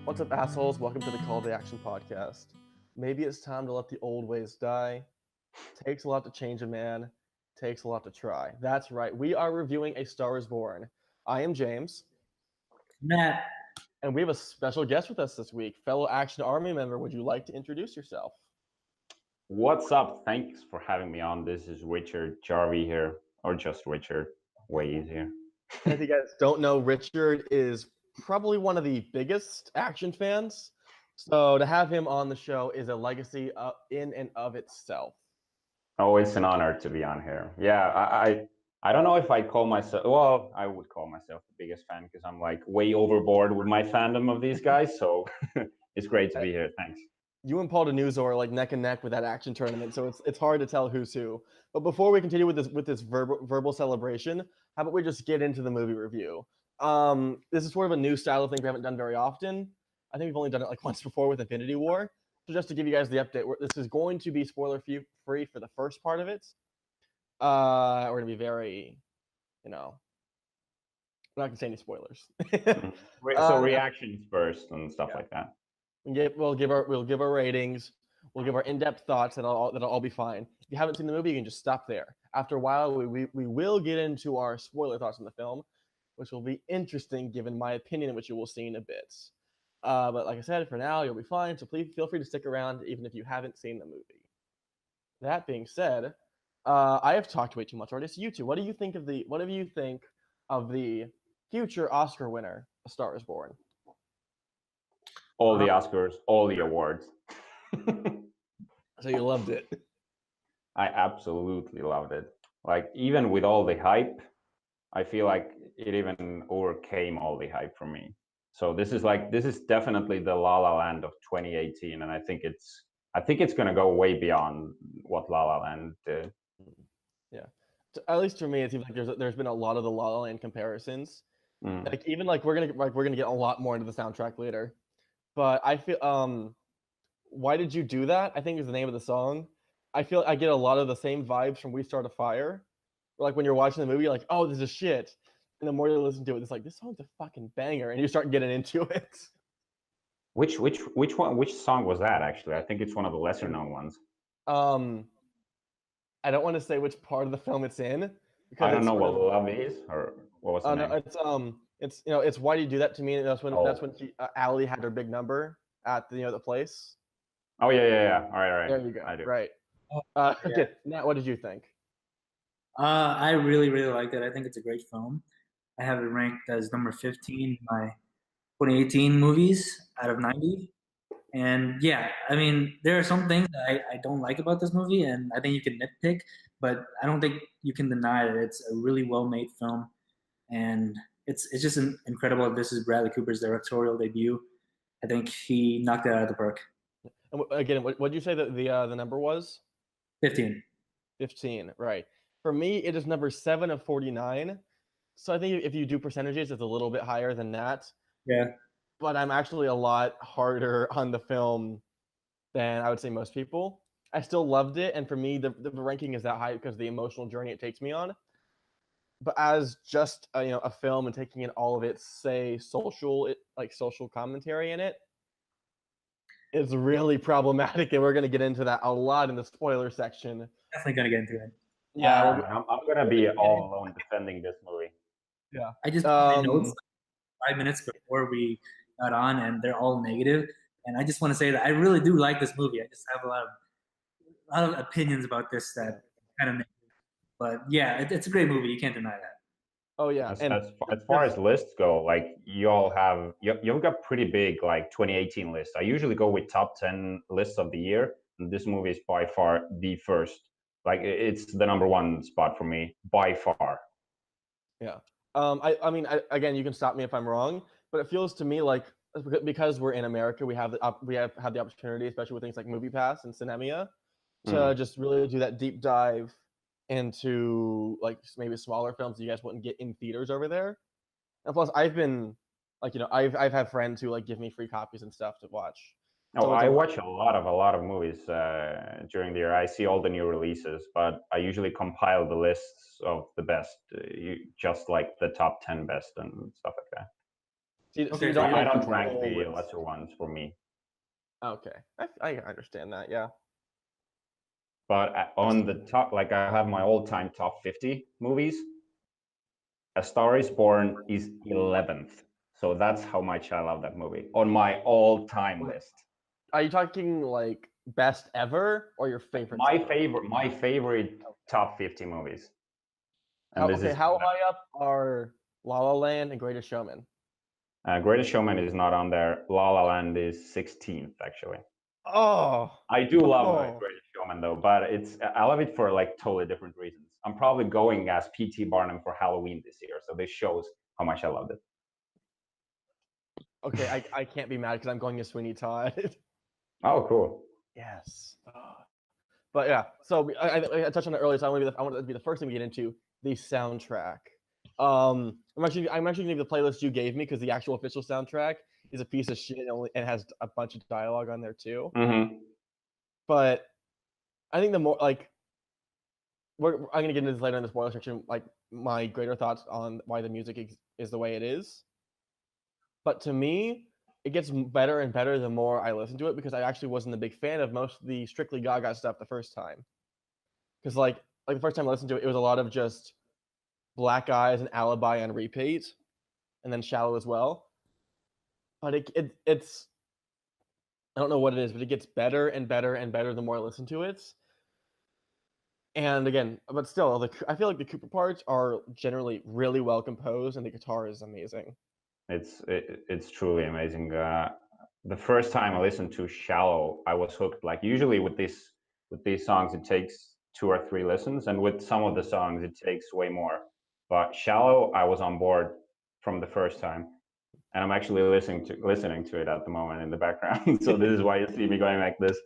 What's up, assholes? Welcome to the Call to Action podcast. Maybe it's time to let the old ways die. Takes a lot to change a man. Takes a lot to try. That's right. We are reviewing A Star is Born. I am James, Matt, and we have a special guest with us this week. Fellow Action Army member, would you like to introduce yourself? What's up? Thanks for having me on. This is Richard Jarvie here, or just Richard. Way easier. And if you guys don't know, Richard is probably one of the biggest action fans. So to have him on the show is a legacy in and of itself. Oh, it's an honor to be on here. Yeah, I don't know if I call myself. Well, I would call myself the biggest fan because I'm like way overboard with my fandom of these guys. So it's great to be here. Thanks. You and Paul Denuzzo are like neck and neck with that action tournament, so it's hard to tell who's who. But before we continue with this verbal celebration, how about we just get into the movie review? This is sort of a new style of thing we haven't done very often. I think we've only done it like once before with Infinity War. So just to give you guys the update, this is going to be spoiler free for the first part of it. We're gonna be very, we're not gonna say any spoilers. So reactions first and stuff like that. We'll give our ratings. We'll give our in-depth thoughts. That'll all be fine. If you haven't seen the movie, you can just stop there. After a while, we will get into our spoiler thoughts on the film, which will be interesting given my opinion, which you will see in a bit. But like I said, for now, you'll be fine. So please feel free to stick around, even if you haven't seen the movie. That being said, I have talked way too much already. So you two, what do you think of the future Oscar winner, A Star is Born? All the Oscars, all the awards. So you loved it. I absolutely loved it. Like, even with all the hype, I feel like it even overcame all the hype for me. So this is definitely the La La Land of 2018, and I think it's gonna go way beyond what La La Land did. Yeah, at least for me, it seems like there's been a lot of the La La Land comparisons. Like even like we're gonna get a lot more into the soundtrack later, but I feel Why Did You Do That? I think is the name of the song. I feel I get a lot of the same vibes from We Start a Fire. Like when you're watching the movie, you're like, oh, this is shit. And the more you listen to it, it's like, this song's a fucking banger. And you start getting into it. Which song was that, actually? I think it's one of the lesser known ones. I don't want to say which part of the film it's in. Because I don't know what love is, or what was the name? No, it's Why Do You Do That to Me? That's when Allie had her big number at the place. Oh yeah. All right. There you go. I do. Right. Okay. Nat, what did you think? I really, really liked it. I think it's a great film. I have it ranked as number 15 in my 2018 movies out of 90. And yeah, I mean, there are some things that I don't like about this movie, and I think you can nitpick, but I don't think you can deny that it's a really well-made film, and it's just incredible. This is Bradley Cooper's directorial debut. I think he knocked it out of the park. And again, what did you say that the number was? 15. 15, right. For me, it is number 7 of 49. So I think if you do percentages, it's a little bit higher than that. Yeah. But I'm actually a lot harder on the film than I would say most people. I still loved it, and for me, the ranking is that high because of the emotional journey it takes me on. But as just a film and taking in all of its social commentary in it, is really problematic, and we're going to get into that a lot in the spoiler section. Definitely going to get into it. Yeah, I'm going to be all alone defending this movie. Yeah. I just put my notes 5 minutes before we got on, and they're all negative. And I just want to say that I really do like this movie. I just have a lot of opinions about this that kind of negative. But yeah, it's a great movie. You can't deny that. Oh yeah. As far as lists go, like you've got pretty big like 2018 lists. I usually go with top 10 lists of the year, and this movie is by far the first. Like it's the number one spot for me by far. Yeah. I mean, again, you can stop me if I'm wrong, but it feels to me like because we're in America, we have had the opportunity, especially with things like MoviePass and Cinemia, to just really do that deep dive into like maybe smaller films that you guys wouldn't get in theaters over there. And plus, I've been I've had friends who like give me free copies and stuff to watch. So I watch a lot of movies during the year. I see all the new releases, but I usually compile the lists of the best, just like the top 10 best and stuff like that. So Okay, you so don't you I like don't rank control the with- lesser ones for me. Okay, I understand that. Yeah. But on the top, like I have my all-time top 50 movies. A Star is Born is 11th. So that's how much I love that movie on my all-time list. Are you talking like best ever or your favorite? My favorite top 50 movies. And this Okay, is how high up are La La Land and Greatest Showman? Greatest Showman is not on there. La La Land is 16th actually. Oh, I do love Oh. Greatest Showman though, but I love it for like totally different reasons. I'm probably going as P.T. Barnum for Halloween this year, so this shows how much I loved it. okay. I can't be mad because I'm going to Sweeney Todd. Oh, cool. Yes. But yeah, so I touched on it earlier, so I want it to be the first thing we get into the soundtrack. I'm actually gonna give the playlist you gave me because the actual official soundtrack is a piece of shit and has a bunch of dialogue on there too. Mm-hmm. But I think the more like I'm gonna get into this later in the spoiler section, like my greater thoughts on why the music is the way it is. But to me, it gets better and better the more I listen to it because I actually wasn't a big fan of most of the Strictly Gaga stuff the first time. Because like the first time I listened to it, it was a lot of just Black Eyes and Alibi on repeat, and then Shallow as well. But it's I don't know what it is, but it gets better and better and better the more I listen to it. And again, but still, I feel like the Cooper parts are generally really well composed, and the guitar is amazing. It's truly amazing. The first time I listened to Shallow, I was hooked. Like usually with these songs, it takes 2 or 3 listens, and with some of the songs, it takes way more. But Shallow, I was on board from the first time, and I'm actually listening to it at the moment in the background. So this is why you see me going like this.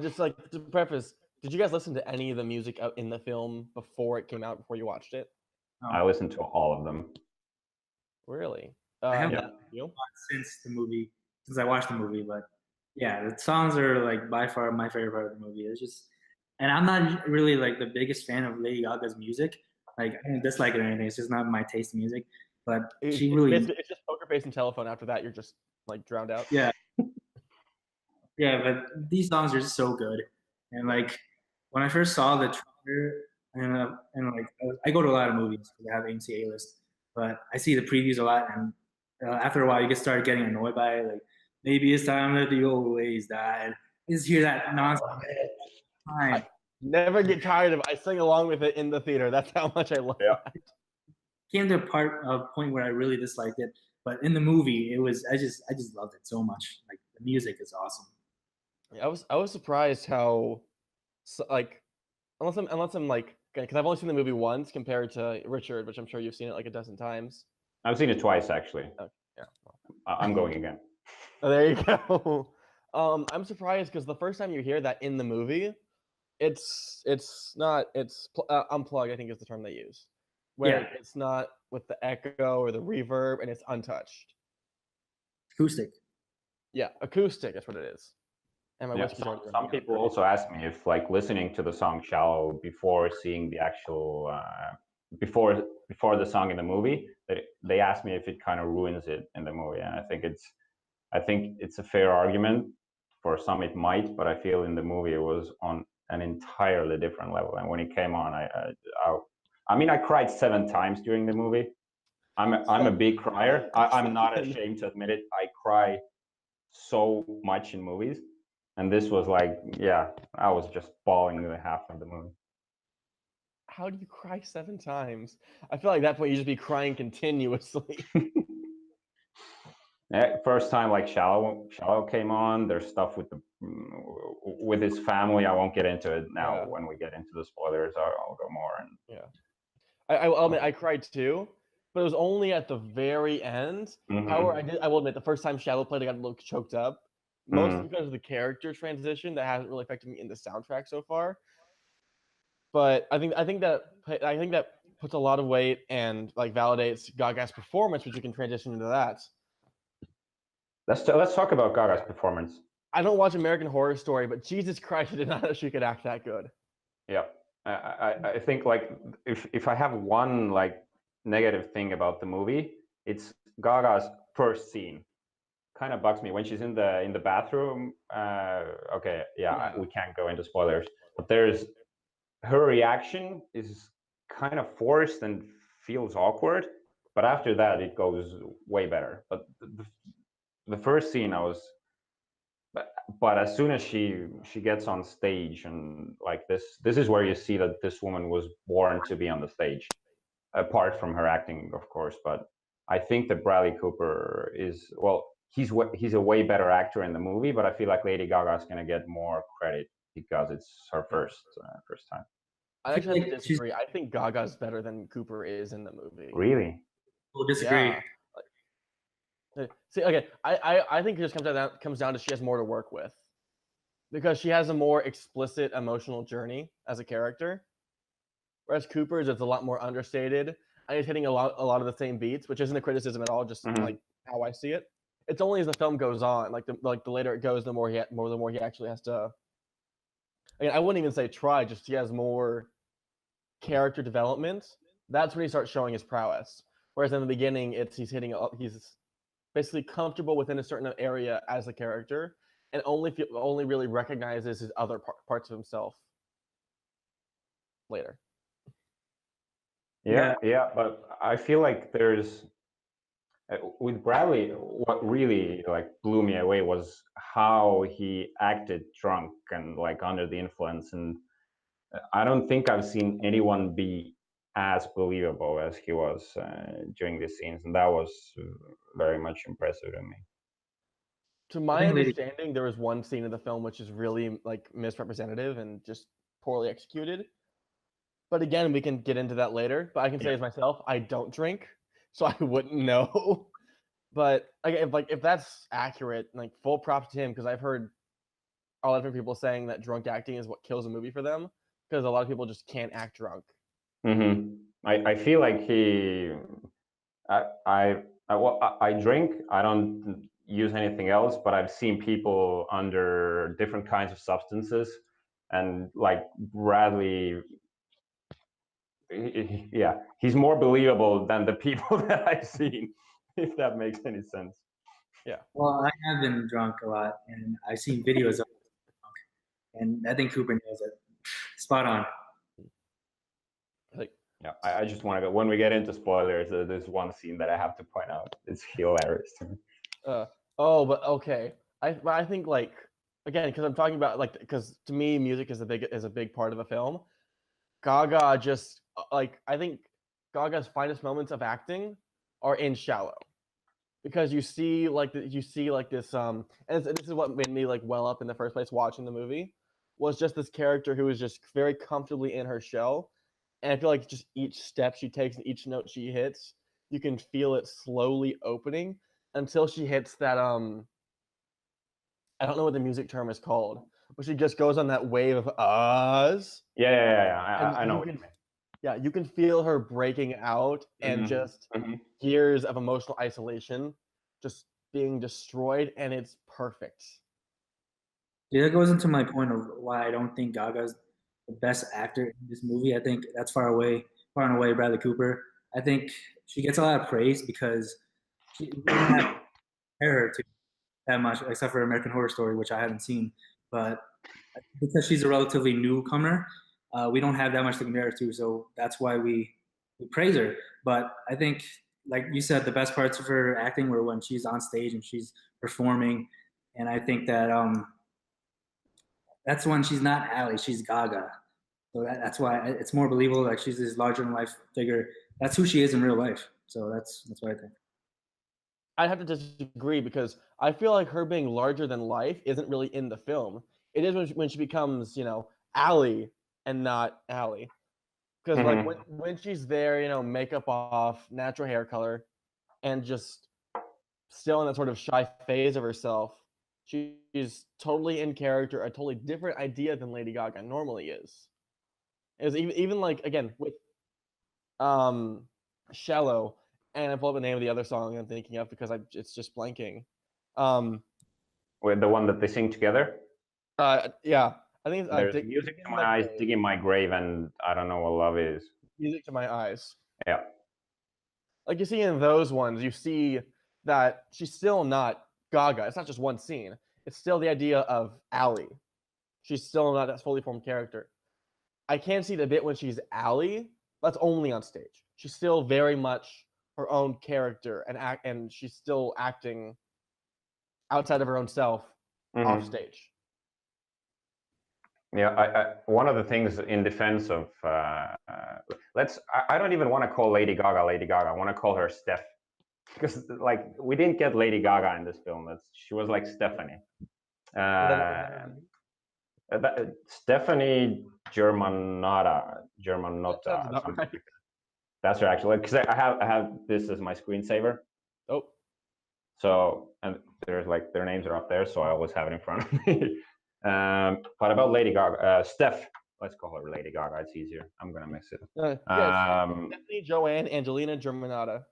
Just like to preface, did you guys listen to any of the music out in the film before it came out, before you watched it? I listened to all of them. Really? I have Yeah. You? since I watched the movie, but yeah, the songs are like by far my favorite part of the movie. It's just, and I'm not really like the biggest fan of Lady Gaga's music. Like I don't dislike it or anything. It's just not my taste in music. But she really, it's just Poker Face and Telephone. After that, you're just like drowned out. yeah, yeah. But these songs are just so good. And like when I first saw the trailer, and like I go to a lot of movies because I have AMC A-list, but I see the previews a lot, and after a while, you get started getting annoyed by it. Like maybe it's time that the old ways died. You just hear that nonsense. Time. Never get tired of it. I sing along with it in the theater. That's how much I love Yeah. it. Came to a point where I really disliked it, but in the movie, it was I just loved it so much. Like the music is awesome. I was surprised how like unless I'm like because I've only seen the movie once compared to Richard, which I'm sure you've seen it like a dozen times. I've seen it twice actually. Okay, yeah. I'm going again. Oh, there you go. I'm surprised because the first time you hear that in the movie, it's not unplugged. I think is the term they use, where Yeah. it's not with the echo or the reverb, and it's untouched. Acoustic. Yeah, acoustic. That's what it is. And my Yeah, whiskey's already some running out. people also ask me if like listening to the song "Shallow" before seeing the actual before the song in the movie, that they ask me if it kind of ruins it in the movie, and I think it's a fair argument. For some, it might, but I feel in the movie it was on an entirely different level. And when it came on, I mean, I cried 7 times during the movie. I'm a big crier. I'm not ashamed to admit it. I cry so much in movies, and this was like, yeah, I was just bawling the half of the movie. How do you cry 7 times? I feel like at that point you just be crying continuously. Yeah, first time like Shallow came on. There's stuff with his family. I won't get into it now. Yeah. When we get into the spoilers, I'll go more. And Yeah, I'll admit I cried too, but it was only at the very end. However, I will admit the first time Shallow played, I got a little choked up, mostly because of the character transition that hasn't really affected me in the soundtrack so far. But I think that puts a lot of weight and like validates Gaga's performance, which we can transition into that. Let's talk about Gaga's performance. I don't watch American Horror Story, but Jesus Christ, I did not know she could act that good. Yeah, I think like if I have one like negative thing about the movie, it's Gaga's first scene. Kind of bugs me when she's in the bathroom. Okay, Yeah. we can't go into spoilers, but there's her reaction is kind of forced and feels awkward. But after that, it goes way better. But the first scene, I was, but as soon as she gets on stage and like this is where you see that this woman was born to be on the stage, apart from her acting, of course. But I think that Bradley Cooper is, well, he's a way better actor in the movie, but I feel like Lady Gaga is gonna get more credit because it's her first time. I I actually feel have to like she's. disagree. I think Gaga's better than Cooper is in the movie. Really? We'll disagree. Yeah. See, okay, I think it just comes down to she has more to work with, because she has a more explicit emotional journey as a character, whereas Cooper's is a lot more understated and he's hitting a lot of the same beats, which isn't a criticism at all, just Mhm. like how I see it. It's only as the film goes on, like the later it goes, the more he actually has to. Again, I wouldn't even say try, just he has more character development. That's when he starts showing his prowess. Whereas in the beginning, he's basically comfortable within a certain area as a character, and only really recognizes his other parts of himself later. Yeah, but I feel like there's with Bradley, what really like blew me away was how he acted drunk and like under the influence, and I don't think I've seen anyone be as believable as he was during these scenes, and that was very much impressive to me. To I my think Lady. understanding, there was one scene in the film which is really like misrepresentative and just poorly executed. But again, we can get into that later. But I can say Yeah. as myself, I don't drink, so I wouldn't know. But if that's accurate, like full props to him, because I've heard a lot of different people saying that drunk acting is what kills a movie for them, because a lot of people just can't act drunk. Mm-hmm. I feel like I drink. I don't use anything else, but I've seen people under different kinds of substances, and like Bradley, yeah, he's more believable than the people that I've seen, if that makes any sense. Yeah. Well, I have been drunk a lot, and I've seen videos of drunk, and I think Cooper knows it. Spot on. Like, Yeah, I just want to go, when we get into spoilers, there's one scene that I have to point out. It's hilarious to me. but okay. I think like again, because I'm talking about like, because to me music is a big part of a film. Gaga just like, I think Gaga's finest moments of acting are in Shallow, because you see this and this is what made me like well up in the first place watching the movie, was just this character who was just very comfortably in her shell, and I feel like just each step she takes and each note she hits, you can feel it slowly opening until she hits that I don't know what the music term is called, but she just goes on that wave of uhs, Yeah. and I know you what you can mean. yeah, you can feel her breaking out and Mm-hmm. just Mm-hmm. years of emotional isolation just being destroyed, and it's perfect. Yeah, that goes into my point of why I don't think Gaga's the best actor in this movie. I think that's far and away Bradley Cooper. I think she gets a lot of praise because we don't have to compare her to that much, except for American Horror Story, which I haven't seen. But because she's a relatively newcomer, we don't have that much to compare her to. So that's why we praise her. But I think, like you said, the best parts of her acting were when she's on stage and she's performing. And I think that that's when she's not Allie, she's Gaga. So that's why it's more believable. Like she's this larger than life figure. That's who she is in real life. So that's what I think. I'd have to disagree, because I feel like her being larger than life isn't really in the film. It is when she becomes, Allie and not Allie. Because like Mm-hmm. when she's there, makeup off, natural hair color, and just still in that sort of shy phase of herself, she's totally in character, a totally different idea than Lady Gaga normally is. Is even like, again, with Shallow, and I pull up the name of the other song I'm thinking of because it's just blanking. With the one that they sing together. Yeah, I think it's There's music to Digging my eyes, digging my grave, and I don't know what love is. Music to My Eyes. Yeah. like you see in those ones, you see that she's still not Gaga. It's not just one scene. It's still the idea of Allie. She's still not that fully formed character. I can see the bit when she's Allie. That's only on stage. She's still very much her own character and she's still acting outside of her own self off stage. Yeah, one of the things in defense of I don't even want to call Lady Gaga Lady Gaga. I want to call her Steph, because like we didn't get Lady Gaga in this film. She was like Stephanie. Stephanie Germanotta. Right. That's her actually. Because I have this as my screensaver. Oh. So, and there's like their names are up there, so I always have it in front of me. But about Lady Gaga, Steph. Let's call her Lady Gaga. It's easier. I'm gonna mix it. Stephanie Joanne Angelina Germanotta.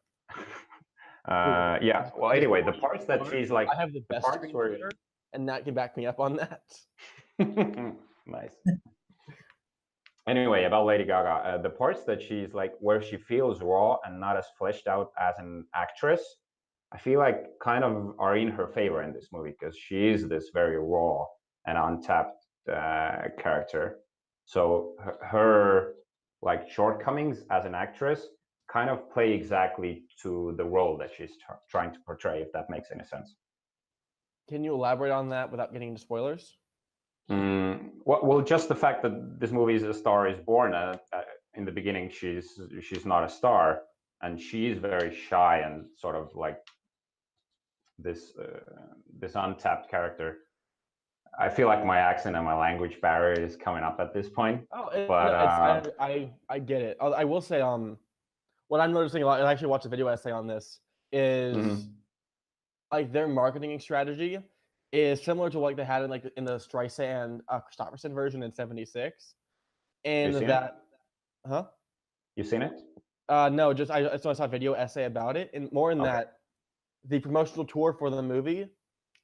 Yeah. Well, anyway, the parts that she's like, I have the best screensaver, and Nat can back me up on that. Nice. Anyway, about Lady Gaga, the parts that she's like where she feels raw and not as fleshed out as an actress, I feel like kind of are in her favor in this movie, because she is this very raw and untapped character. So her like shortcomings as an actress kind of play exactly to the role that she's trying to portray, if that makes any sense. Can you elaborate on that without getting into spoilers? Well, just the fact that this movie is A Star Is Born. In the beginning, she's not a star, and she's very shy and sort of like this untapped character. I feel like my accent and my language barrier is coming up at this point. I get it. I will say, what I'm noticing a lot, and I actually watched a video essay on this, is like their marketing strategy is similar to what they had in the Streisand Christopherson version in '76, and that, huh? You seen it? No, I saw a video essay about it, and more in that the promotional tour for the movie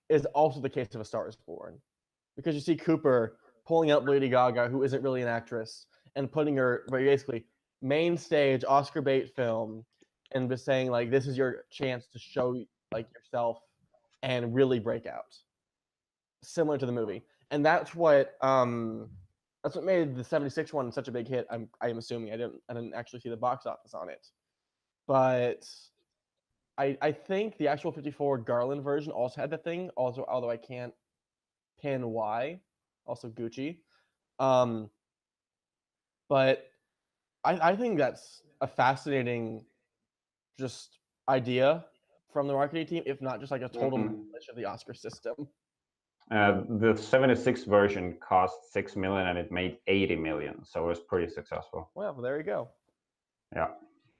is also the case of A Star Is Born, because you see Cooper pulling up Lady Gaga, who isn't really an actress, and putting her basically main stage Oscar bait film, and just saying like, this is your chance to show like yourself and really break out, similar to the movie. And that's what made the '76 one such a big hit. I'm assuming I didn't actually see the box office on it, but I think the actual '54 Garland version also had the thing. Also, although I can't pin why. Also Gucci, but I think that's a fascinating just idea from the marketing team, if not just like a total manipulation of the Oscar system. The '76 version cost $6 million and it made $80 million, so it was pretty successful. Well, there you go. Yeah,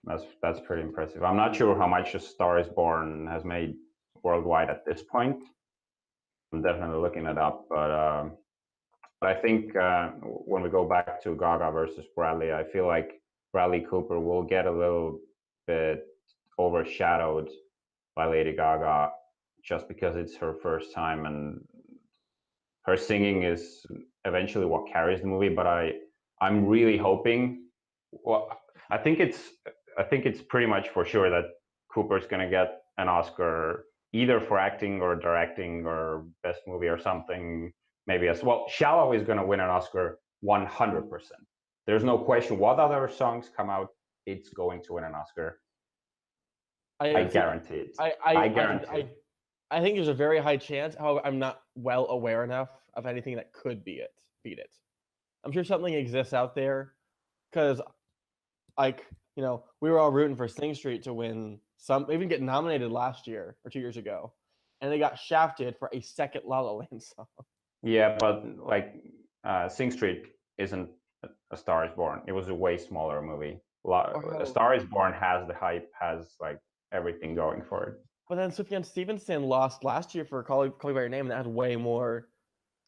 that's pretty impressive. I'm not sure how much A Star Is Born has made worldwide at this point. I'm definitely looking it up, but I think when we go back to Gaga versus Bradley, I feel like Bradley Cooper will get a little bit overshadowed by Lady Gaga just because it's her first time, and her singing is eventually what carries the movie. But I'm really hoping. Well, I think it's pretty much for sure that Cooper's gonna get an Oscar either for acting or directing or best movie or something. Maybe as well. Shallow is gonna win an Oscar 100%. There's no question. What other songs come out, it's going to win an Oscar. I guarantee it. I guarantee it. I think there's a very high chance. However, I'm not well aware enough of anything that could beat it. I'm sure something exists out there, because, like, you know, we were all rooting for Sing Street to win some, even get nominated last year or 2 years ago, and they got shafted for a second La La Land song. Yeah, but like Sing Street isn't A Star Is Born. It was a way smaller movie. A Star Is Born has the hype, has like everything going for it. But then Sufjan Stevensson lost last year for Call Me by Your Name, and that had way more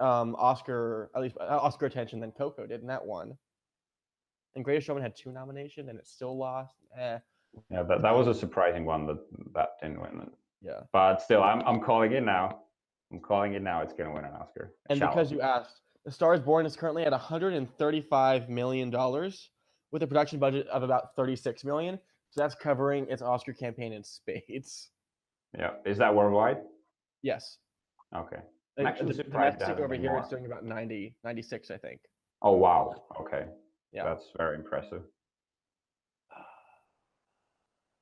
Oscar attention than Coco did in that one. And Greatest Showman had 2 nominations, and it still lost. Yeah, that was a surprising one that didn't win. Yeah. But still, I'm calling it now. I'm calling it now. It's going to win an Oscar. And because you asked, The Star Is Born is currently at $135 million with a production budget of about $36 million. So that's covering its Oscar campaign in spades. Yeah. Is that worldwide? Yes. Okay. I'm actually surprised it domestic hasn't over been here more. it's doing about 90, 96, I think. Oh wow. Okay. Yeah. That's very impressive.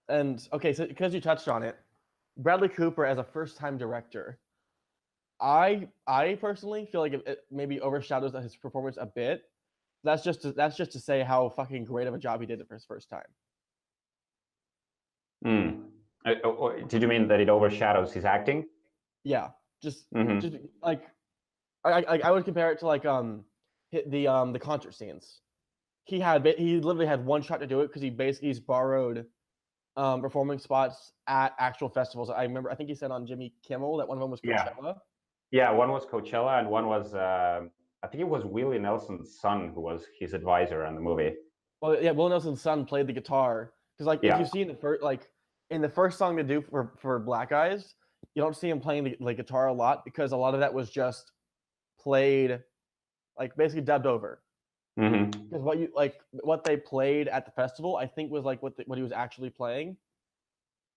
And okay, so because you touched on it, Bradley Cooper as a first-time director, I personally feel like it maybe overshadows his performance a bit. That's just to say how fucking great of a job he did it for his first time. Did you mean that it overshadows his acting? Yeah, just Mhm. like I would compare it to like the concert scenes. He literally had one shot to do it because he's borrowed performing spots at actual festivals. I remember I think he said on Jimmy Kimmel that one of them was Yeah. Coachella. Yeah, one was Coachella and one was I think it was Willie Nelson's son who was his advisor on the movie. Well, yeah, Will Nelson's son played the guitar because like if Yeah. you see in the first song to do for Black Eyes, you don't see him playing the guitar a lot because a lot of that was just played like basically dubbed over. hmm Because what they played at the festival, I think was like what he was actually playing.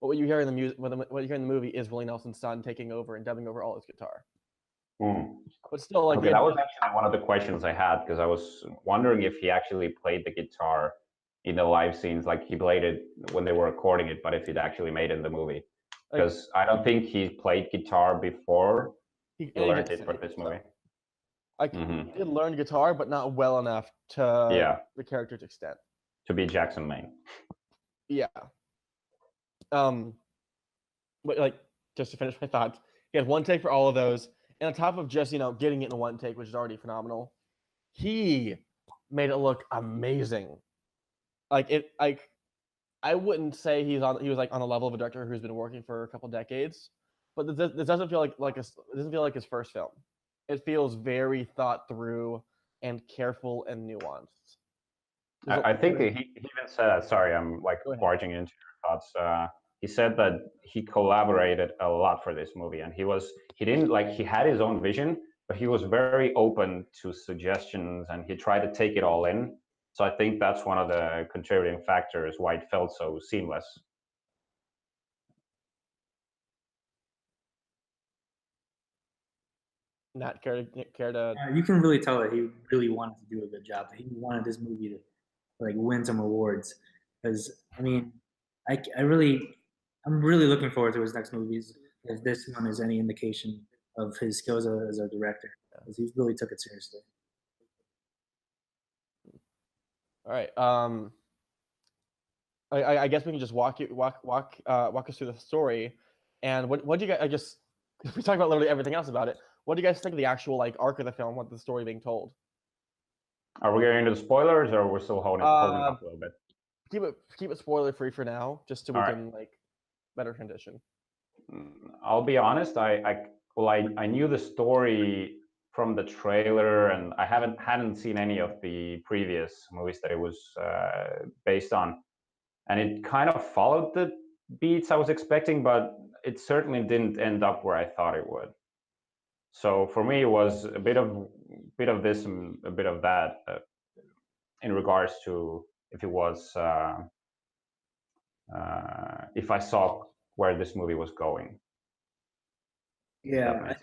But what you hear in the music, what you hear in the movie is Willie Nelson's son taking over and dubbing over all his guitar. But still, like Okay, that was actually one of the questions I had because I was wondering if he actually played the guitar in the live scenes, like he played it when they were recording it, but if it actually made it in the movie. Because I don't think he played guitar before he learned it for this movie. Like he did learn guitar, but not well enough to the character's extent. To be Jackson Maine. Yeah. But like just to finish my thoughts, he had one take for all of those, and on top of just getting it in one take, which is already phenomenal, he made it look amazing. I wouldn't say he was like on the level of a director who's been working for a couple decades, but this doesn't feel it doesn't feel like his first film. It feels very thought through and careful and nuanced. I think he even said, sorry, I'm like barging into your thoughts. He said that he collaborated a lot for this movie, and he had his own vision, but he was very open to suggestions and he tried to take it all in. So I think that's one of the contributing factors why it felt so seamless. Not care to. You can really tell that he really wanted to do a good job. He wanted this movie to like win some awards. Because I mean, I'm really looking forward to his next movies. If this one is any indication of his skills as a director, because he really took it seriously. All right. I guess we can just walk us through the story. And what do you guys? I just we talked about literally everything else about it. What do you guys think of the actual like arc of the film? What the story being told? Are we getting into the spoilers, or we're still holding up a little bit? Keep it spoiler free for now, just so we can like better transition. I'll be honest. I knew the story from the trailer, and I hadn't seen any of the previous movies that it was based on, and it kind of followed the beats I was expecting, but it certainly didn't end up where I thought it would. So for me, it was a bit of this and a bit of that in regards to if it was if I saw where this movie was going. Yeah,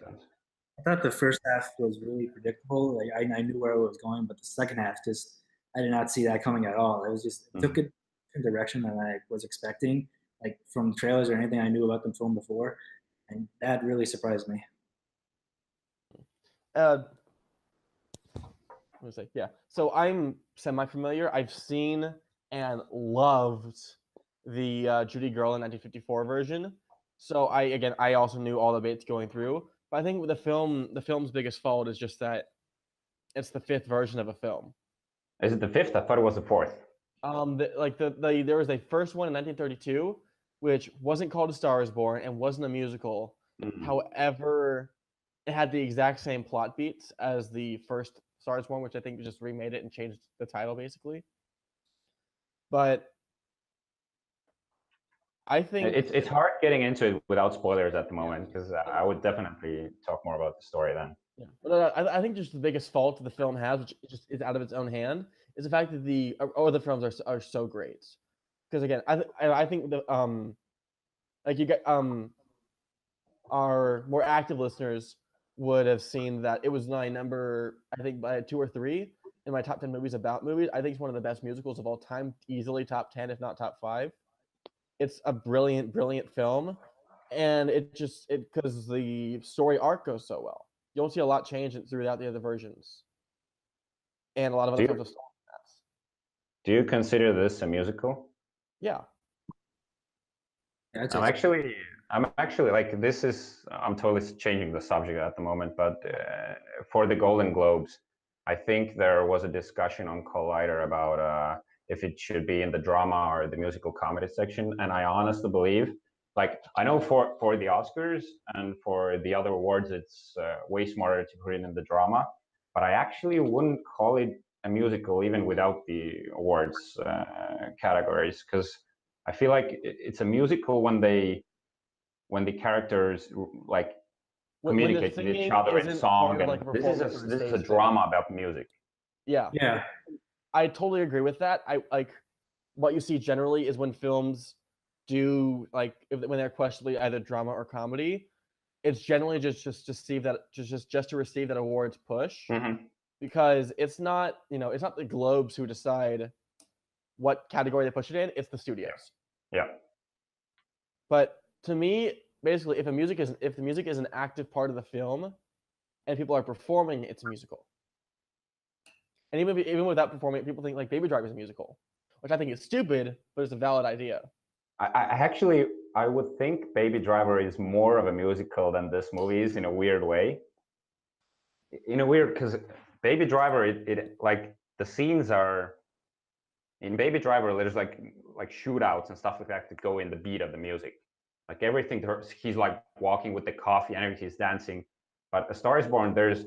I thought the first half was really predictable. Like I knew where it was going, but the second half I did not see that coming at all. It was just it took it in a direction that I was expecting, like from trailers or anything I knew about the film before, and that really surprised me. Yeah. So I'm semi-familiar. I've seen and loved the Judy Garland 1954 version. So I also knew all the bits going through. But I think with the film's biggest fault is just that it's the fifth version of a film. Is it the fifth? I thought it was the fourth. There was a first one in 1932, which wasn't called A Star Is Born and wasn't a musical. However, it had the exact same plot beats as the first Star Is Born, which I think just remade it and changed the title basically. But I think it's hard getting into it without spoilers at the moment, because I would definitely talk more about the story then. Yeah, but I think just the biggest fault the film has, which just is out of its own hand, is the fact that the films are so great. because again, I think the like you get our more active listeners would have seen that it was my number, I think, by 2 or 3 in my top 10 movies about movies. I think it's one of the best musicals of all time, easily top 10, if not top 5. It's a brilliant, brilliant film, and it because the story arc goes so well. You don't see a lot change throughout the other versions, and a lot of other films have stolen that. Do you consider this a musical? Yeah. Yeah, I'd say I'm so. actually like this is I'm totally changing the subject at the moment, but for the Golden Globes, I think there was a discussion on Collider about if it should be in the drama or the musical comedy section, and I honestly believe, like I know for the Oscars and for the other awards, it's way smarter to put it in the drama, but I actually wouldn't call it a musical even without the awards categories, because I feel like it's a musical when the characters like When the communicate with each singing other in isn't song, part of and like a performance or a this is stage a thing. drama about music. Yeah. Yeah. I totally agree with that. I like what you see generally is when films do like when they're questionably either drama or comedy, it's generally just to receive that just to receive that awards push, because it's not it's not the Globes who decide what category they push it in, it's the studios. Yeah. But to me, basically, if the music is an active part of the film and people are performing, it's a musical. And even without performing, people think like Baby Driver is a musical, which I think is stupid, but it's a valid idea. I would think Baby Driver is more of a musical than this movie is, in a weird way. Because Baby Driver, it like the scenes are in Baby Driver. There's like shootouts and stuff like that go in the beat of the music. Like everything, he's like walking with the coffee and everything, he's dancing. But A Star Is Born, there's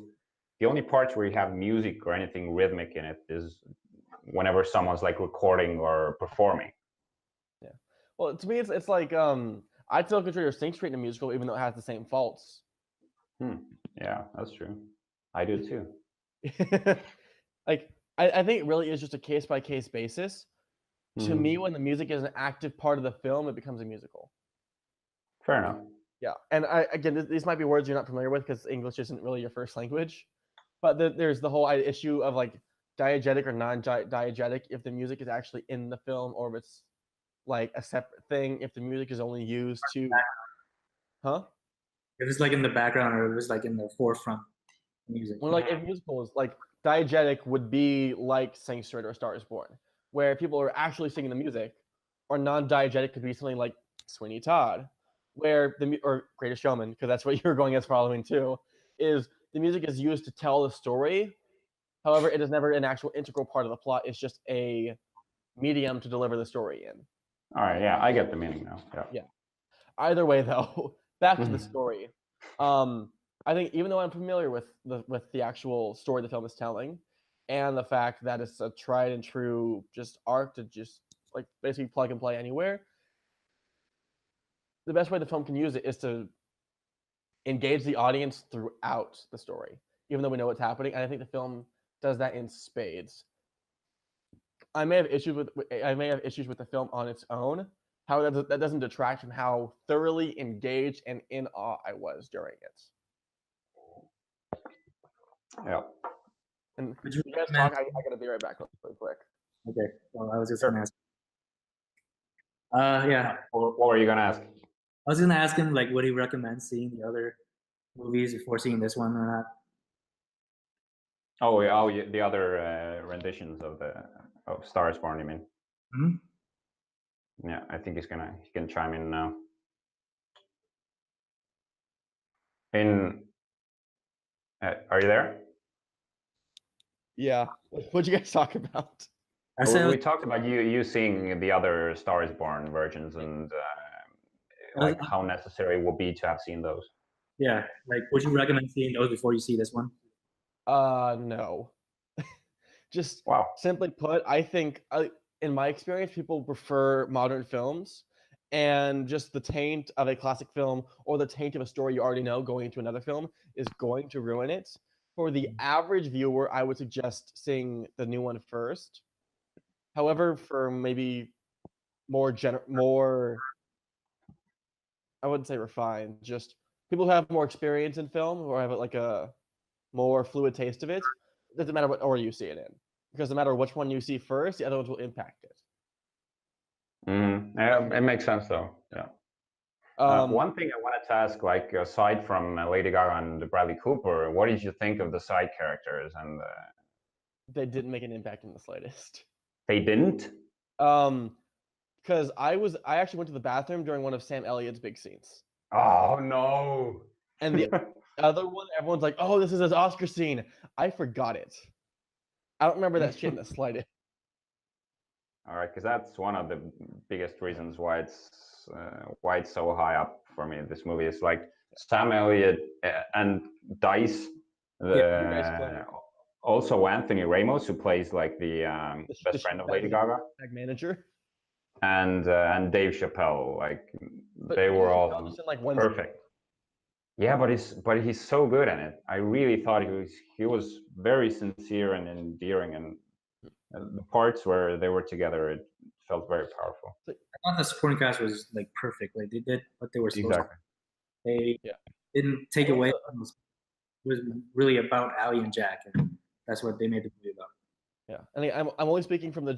the only parts where you have music or anything rhythmic in it is whenever someone's like recording or performing. Yeah. Well, to me, it's like I still consider Sing Street a musical, even though it has the same faults. Yeah, that's true. I do too. Like I think it really is just a case by case basis. To me, when the music is an active part of the film, it becomes a musical. Fair enough. Yeah, and again, these might be words you're not familiar with because English isn't really your first language, but there's the whole issue of like diegetic or non-diegetic, if the music is actually in the film or if it's like a separate thing, if the music is only used to, huh? It was like in the background or it was like in the forefront music. Well, like in musicals, like diegetic would be like Sing Street or A Star Is Born, where people are actually singing the music, or non-diegetic could be something like Sweeney Todd, where or Greatest Showman, because that's what you're going as for Halloween too, is the music is used to tell the story. However, it is never an actual integral part of the plot. It's just a medium to deliver the story in. All right, yeah, I get the meaning now. Yeah. Either way, though, back to the story. I think even though I'm familiar with the actual story the film is telling, and the fact that it's a tried and true just arc to just like basically plug and play anywhere, the best way the film can use it is to engage the audience throughout the story, even though we know what's happening. And I think the film does that in spades. I may have issues with the film on its own. However, that doesn't detract from how thoroughly engaged and in awe I was during it. Yeah. And you guys talk. I gotta be right back really quick. Okay. Well, I was just gonna ask. Yeah. What were you gonna ask? I was gonna ask him like, would he recommend seeing the other movies before seeing this one or not? Oh, yeah, the other renditions of Star Is Born, you mean? Mm-hmm. Yeah, I think he can chime in now. Are you there? Yeah. What'd you guys talk about? We talked about you seeing the other Star Is Born versions and like how necessary it will be to have seen those. Yeah, like would you recommend seeing those before you see this one? No. Just simply put, I think in my experience, people prefer modern films, and just the taint of a classic film or the taint of a story you already know going into another film is going to ruin it. For the average viewer, I would suggest seeing the new one first. However, for maybe more. I wouldn't say refined, just people who have more experience in film or have like a more fluid taste of it. It doesn't matter what order you see it in, because no matter which one you see first, the other ones will impact it. Yeah, it makes sense though. Yeah. One thing I wanted to ask, like aside from Lady Gaga and Bradley Cooper, what did you think of the side characters? And they didn't make an impact in the slightest. They didn't? Because I actually went to the bathroom during one of Sam Elliott's big scenes. Oh no! And the other one, everyone's like, "Oh, this is his Oscar scene." I forgot it. I don't remember that shit in the slightest. All right, because that's one of the biggest reasons why it's so high up for me. This movie is like Sam Elliott and Dice. Also Anthony Ramos, who plays like the best friend of Lady Gaga, manager, and Dave Chappelle. Like they were all perfect. Yeah, but he's so good in it. I really thought he was very sincere and endearing, and the parts where they were together, it felt very powerful. I thought the supporting cast was like perfect. Like they did what they were supposed to. They didn't take away from this. It was really about Allie and Jack, and that's what they made the movie about. Yeah, and I'm only speaking from the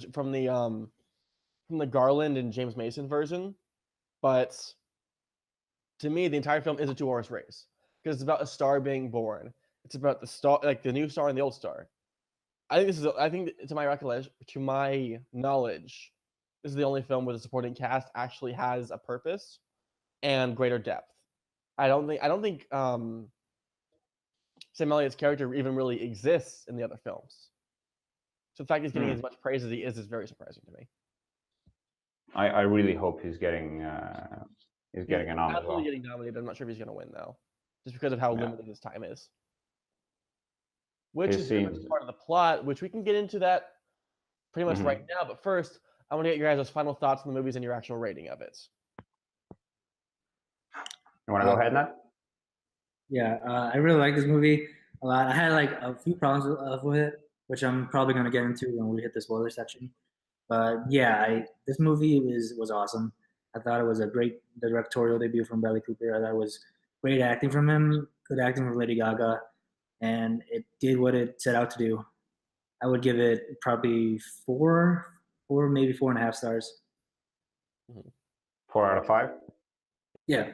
Garland and James Mason version, but to me, the entire film is a two-horse race because it's about a star being born. It's about the star, like the new star and the old star. I think to my recollection, to my knowledge, this is the only film where the supporting cast actually has a purpose and greater depth. I don't think Sam Elliott's character even really exists in the other films. So the fact he's getting as much praise as he is very surprising to me. I really hope he's getting an nom as well. Getting nominated. I'm not sure if he's going to win though, just because of how limited his time is. Which is part of the plot, which we can get into that pretty much right now. But first, I want to get your guys' final thoughts on the movies and your actual rating of it. You want to go ahead, Nat? Yeah, I really like this movie a lot. I had like a few problems with it, which I'm probably going to get into when we hit the spoiler section. But yeah, this movie was awesome. I thought it was a great directorial debut from Bradley Cooper. I thought it was great acting from him, good acting from Lady Gaga, and it did what it set out to do. I would give it probably four, maybe 4.5 stars. 4 out of 5? Yeah.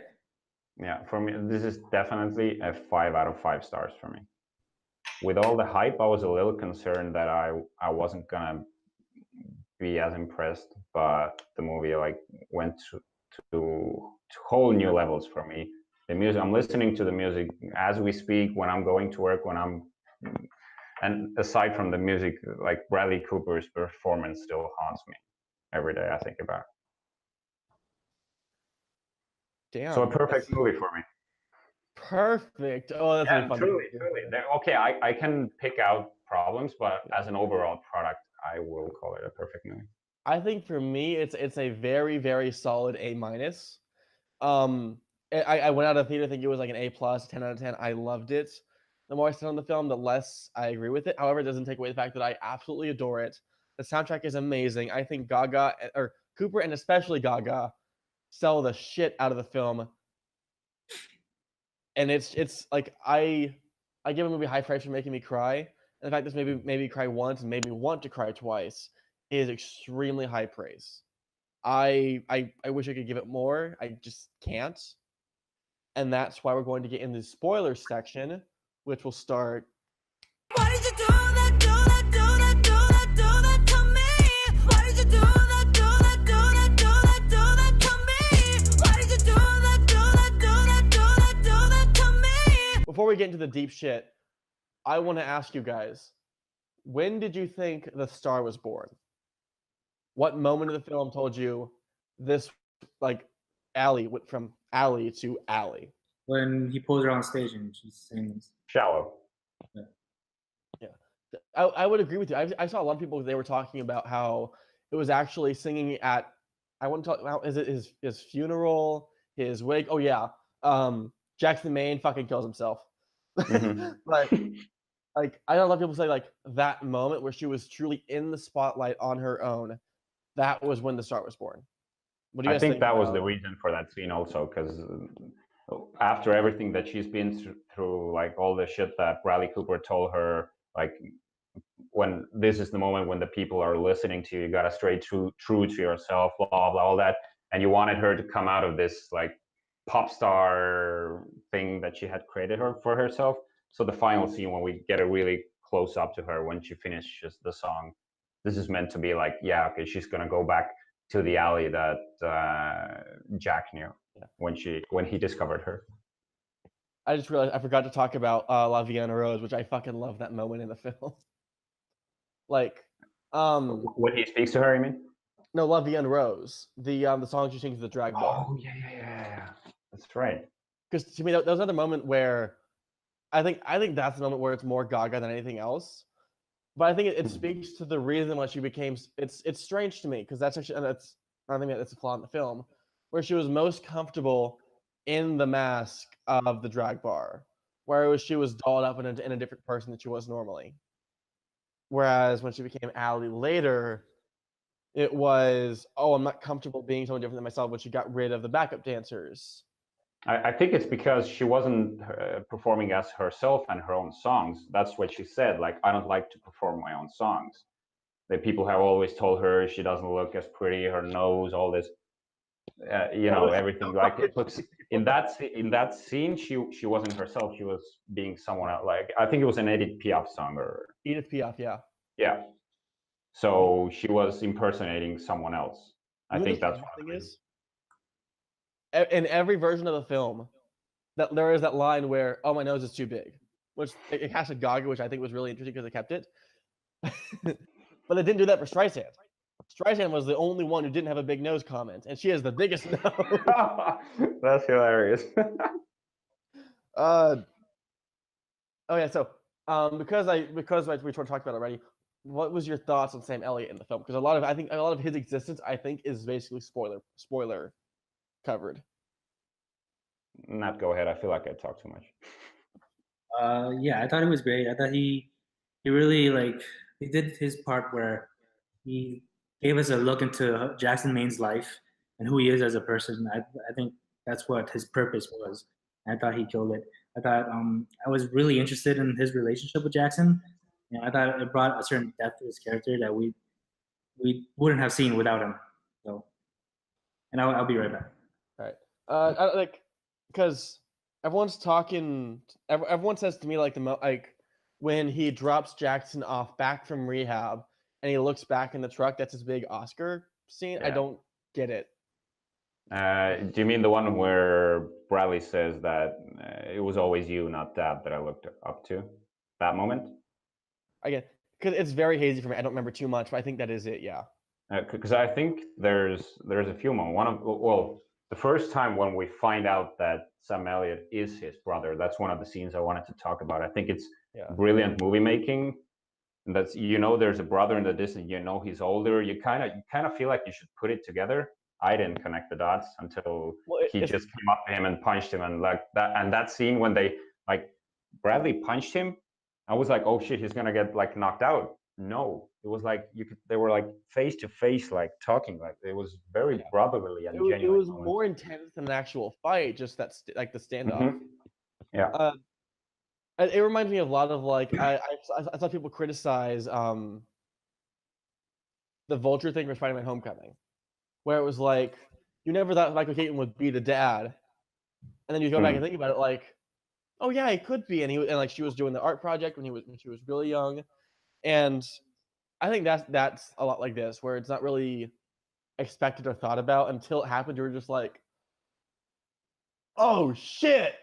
Yeah, for me, this is definitely a 5 out of 5 stars for me. With all the hype, I was a little concerned that I wasn't gonna be as impressed, but the movie like went to whole new levels for me. The music, I'm listening to the music as we speak, when I'm going to work, and aside from the music, like Bradley Cooper's performance still haunts me every day I think about it. Damn. So a perfect movie for me. Perfect. Oh, that's really fun. Truly. Okay, I can pick out problems, but as an overall product, I will call it a perfect movie. I think for me, it's a very, very solid A-. I went out of the theater thinking it was like an A+, 10 out of 10. I loved it. The more I spend on the film, the less I agree with it. However, it doesn't take away the fact that I absolutely adore it. The soundtrack is amazing. I think Cooper and especially Gaga sell the shit out of the film. And it's like I give a movie high praise for making me cry. And the fact this made me cry once and made me want to cry twice is extremely high praise. I wish I could give it more. I just can't. And that's why we're going to get in the spoiler section, which will start. Why did you do that, do that, do that, do that, do that to me? Why did you do that, do that, do that, do that, do that to me? Why did you do that, do that, do that, do that, do that to me? Before we get into the deep shit, I want to ask you guys, when did you think the star was born? What moment of the film told you this, like, Allie went from Allie to Allie? When he pulls her on stage and she sings. Shallow. Yeah. I would agree with you. I saw a lot of people, they were talking about how it was actually singing at, I want to talk about, is it his funeral, his wake? Oh, yeah. Jackson Maine fucking kills himself. But, like, I know a lot of people say, like, that moment where she was truly in the spotlight on her own, that was when the star was born. What do you I guys think think that was the about- reason for that scene also, because after everything that she's been through, like all the shit that Bradley Cooper told her, like when this is the moment when the people are listening to you, you gotta stay true to yourself, blah blah, all that, and you wanted her to come out of this like pop star thing that she had created her for herself. So the final scene when we get a really close up to her when she finishes the song, this is meant to be like, yeah, okay, she's gonna go back to the alley that Jack knew when he discovered her. I just realized I forgot to talk about La Vie en Rose, which I fucking love that moment in the film. Like, When he speaks to her, you mean? no, La Vie en Rose, the song she sings at the drag bar. Oh yeah. That's right. Because to me, that was another moment where I think that's the moment where it's more Gaga than anything else. But I think it speaks to the reason why she became. It's strange to me because that's actually, and that's I think that's a flaw in the film, where she was most comfortable in the mask of the drag bar, where she was dolled up in a different person than she was normally. Whereas when she became Allie later, it was, oh, I'm not comfortable being someone different than myself. When she got rid of the backup dancers. I think it's because she wasn't performing as herself and her own songs. That's what she said. Like, I don't like to perform my own songs. The people have always told her she doesn't look as pretty, her nose, all this, everything. Like it looks in that scene, she wasn't herself. She was being someone else. Like I think it was an Edith Piaf song, or Edith Piaf, yeah. So she was impersonating someone else. I think that's what thing is. In every version of the film, that there is that line where, "Oh, my nose is too big," which it has a Gaga, which I think was really interesting because they kept it. But they didn't do that for Streisand. Streisand was the only one who didn't have a big nose comment, and she has the biggest nose. That's hilarious. Oh yeah, so because we talked about it already, what was your thoughts on Sam Elliott in the film? Because I think a lot of his existence, I think, is basically spoiler covered. Not go ahead. I feel like I talk too much. Yeah, I thought it was great. I thought he really he did his part where he gave us a look into Jackson Maine's life and who he is as a person. I think that's what his purpose was. I thought he killed it. I thought I was really interested in his relationship with Jackson, and I thought it brought a certain depth to his character that we wouldn't have seen without him. So, and I'll be right back. All right. Because everyone's talking. Everyone says to me like when he drops Jackson off back from rehab and he looks back in the truck. That's his big Oscar scene. Yeah. I don't get it. Do you mean the one where Bradley says that it was always you, not Dad, that I looked up to? That moment? Again, because it's very hazy for me. I don't remember too much, but I think that is it. Yeah. Because I think there's a few moments. The first time when we find out that Sam Elliott is his brother, that's one of the scenes I wanted to talk about. I think it's brilliant movie making. And that's there's a brother in the distance. He's older. You kind of feel like you should put it together. I didn't connect the dots until he just came up to him and punched him, and like that. And that scene when they Bradley punched him, I was like, oh shit, he's gonna get like knocked out. No, it was like they were like face to face, like talking, like it was very brotherly and genuine. It was more intense than an actual fight, just that like the standoff. Mm-hmm. Yeah. It reminds me of a lot of like I saw people criticize the Vulture thing for Spider-Man: Homecoming, where it was like you never thought Michael Keaton would be the dad, and then you go back and think about it, like, oh yeah, he could be, and like she was doing the art project when she was really young, and I think that's a lot like this, where it's not really expected or thought about until it happened. You're just like, oh shit.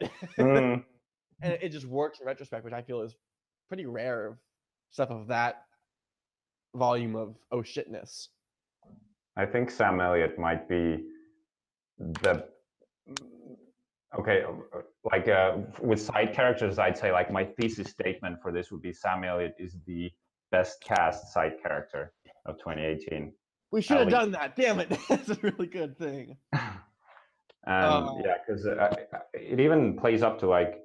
And it just works in retrospect, which I feel is pretty rare stuff of that volume of oh shitness. I think Sam Elliott might be with side characters, I'd say like my thesis statement for this would be Sam Elliott is the best cast side character of 2018. We should have done that. Damn it. That's a really good thing. Because it even plays up to like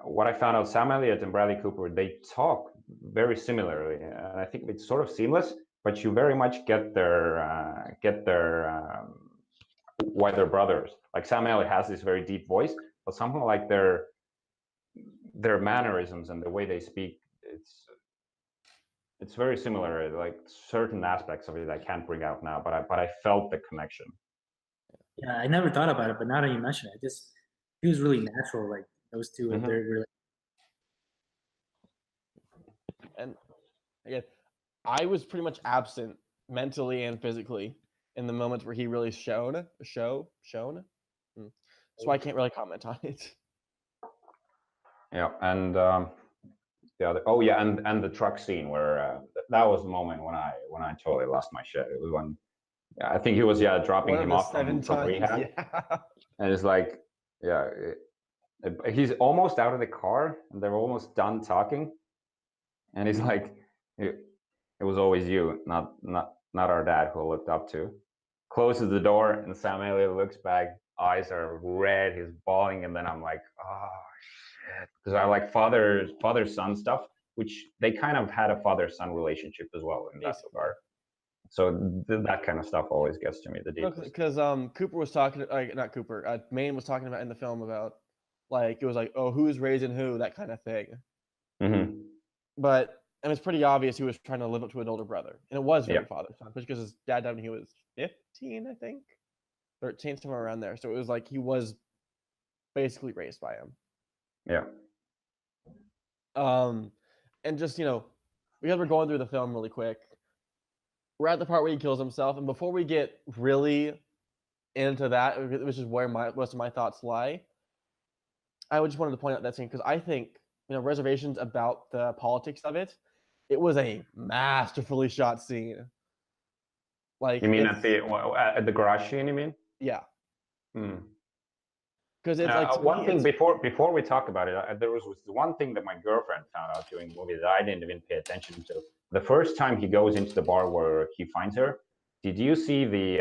what I found out. Sam Elliott and Bradley Cooper, they talk very similarly, and I think it's sort of seamless. But you very much get their why they're brothers. Like Sam Elliott has this very deep voice, but somehow like their mannerisms and the way they speak, it's very similar. Like certain aspects of it I can't bring out now, but I felt the connection. Yeah, I never thought about it, but now that you mention it, just it was really natural. Like those 2 Mhm. they're really. And again, I was pretty much absent mentally and physically in the moments where he really shown. So I can't really comment on it. Yeah, and the other, oh yeah, and the truck scene where that was the moment when I totally lost my shit. It was when I think he was dropping One him of the off 7 from times. rehab, Yeah. and it's like he's almost out of the car and they're almost done talking, and he's like, it was always you, not our dad who I looked up to. Closes the door and Sam Elliott looks back, eyes are red, he's bawling, and then I'm like, oh shit, because I like father son stuff, which they kind of had a father son relationship as well in that Basically. regard. So that kind of stuff always gets to me the deepest. Because Cooper was talking, like not Cooper, Maine was talking about in the film about like it was like, oh, who's raising who, that kind of thing. Mm-hmm. But and it's pretty obvious he was trying to live up to an older brother, and it was very Yeah. father son, because his dad died when he was 15, I think, 13, somewhere around there. So it was like he was basically raised by him. Yeah. And just because we're going through the film really quick, we're at the part where he kills himself, and before we get really into that, which is where most of my thoughts lie, I just wanted to point out that scene because I think reservations about the politics of it. It was a masterfully shot scene. Like you mean at the garage scene? You mean? Yeah. Hmm. Because it's like one thing before we talk about it, there was one thing that my girlfriend found out during the movie that I didn't even pay attention to. The first time he goes into the bar where he finds her, did you see the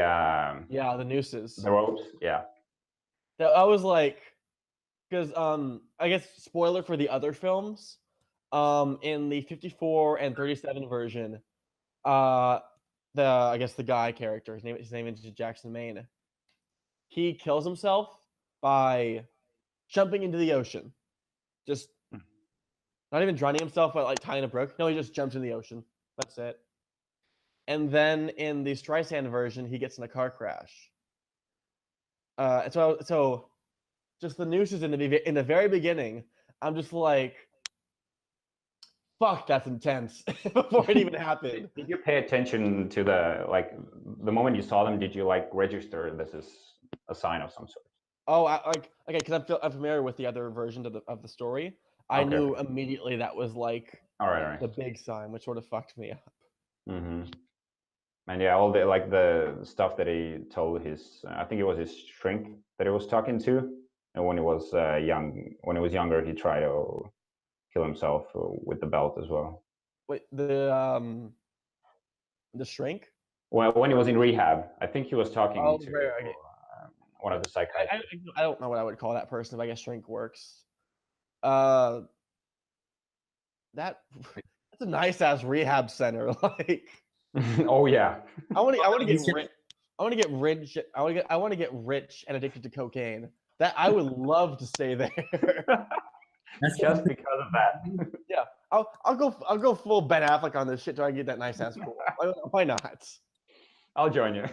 the nooses, the ropes? Yeah. I was like, because I guess spoiler for the other films, in the 54 and 37 version, I guess the guy character, his name is Jackson Maine. He kills himself by jumping into the ocean. Just not even drowning himself, but like tying a rope. No, he just jumps in the ocean. That's it. And then in the Streisand version, he gets in a car crash. So just the nooses in the very beginning, I'm just like, fuck, that's intense. Before it even happened. Did you pay attention to the moment you saw them? Did you register this is a sign of some sort? Oh, okay, because I'm familiar with the other version of the story. I knew immediately that was like all right. the big sign, which sort of fucked me up. Mm-hmm. And yeah, all the stuff that he told I think it was his shrink that he was talking to, and when he was when he was younger, he tried to kill himself with the belt as well. Wait, the shrink? Well, when he was in rehab, I think he was talking to one of the psychiatrists. I don't know what I would call that person, but I guess shrink works. That's a nice ass rehab center. Like, oh yeah. I want to get rich. I want to get rich. I want to get rich and addicted to cocaine. That I would love to stay there. That's just because of that. Yeah, I'll go full Ben Affleck on this shit till I get that nice ass pool. Why not? I'll join you.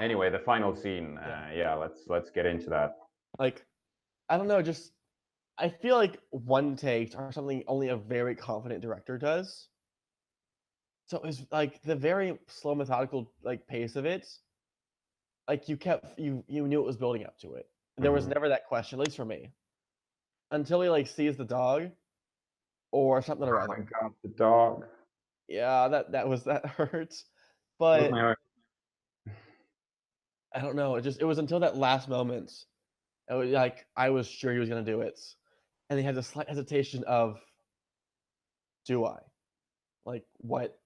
Anyway, the final scene. Let's get into that. Like, I don't know, just I feel like one take or something only a very confident director does. So it's like the very slow, methodical pace of it. Like you knew it was building up to it. There was never that question, at least for me, until he sees the dog or something around. Oh my god, the dog. Yeah, that hurts. But I don't know. It was until that last moment. It was I was sure he was gonna do it, and he had a slight hesitation of, do I? What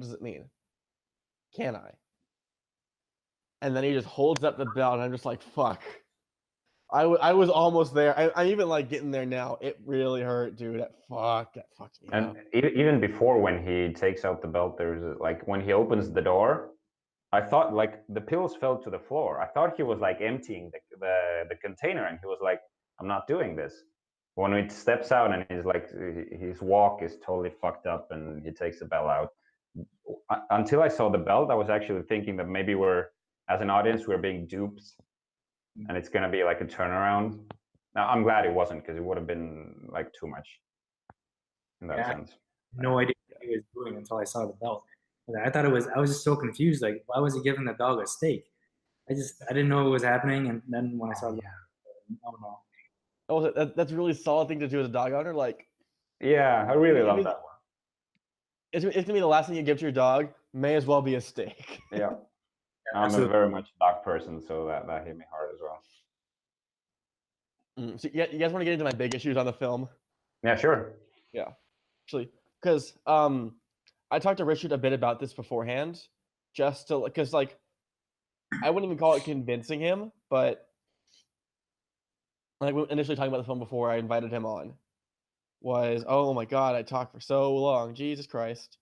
does it mean? Can I? And then he just holds up the belt, and I'm just like, fuck. I was almost there. I'm even getting there now. It really hurt, dude. That fucked me up. And even before when he takes out the belt, there's when he opens the door, I thought like the pills fell to the floor. I thought he was like emptying the container, and he was like, "I'm not doing this." When he steps out and he's like, his walk is totally fucked up, and he takes the bell out. Until I saw the belt, I was actually thinking that maybe as an audience, we're being duped, and it's gonna be like a turnaround. Now I'm glad it wasn't, because it would have been like too much in that Yeah, sense. no idea what he was doing until I saw the belt. And I was just so confused. Like, why was he giving the dog a steak? I didn't know what was happening. And then when I saw Oh, the, yeah. oh no. Oh, that's a really solid thing to do as a dog owner. Like, Yeah, I really love that one. it's gonna be the last thing you give to your dog. May as well be a steak. Yeah. Yeah, I'm absolutely. a very much dog person, so that hit me hard as well. So you guys want to get into my big issues on the film? Yeah, sure. Yeah, actually, because I talked to Richard a bit about this beforehand, just to because like I wouldn't even call it convincing him, but like initially talking about the film before I invited him on was, oh my god, I talked for so long, Jesus Christ.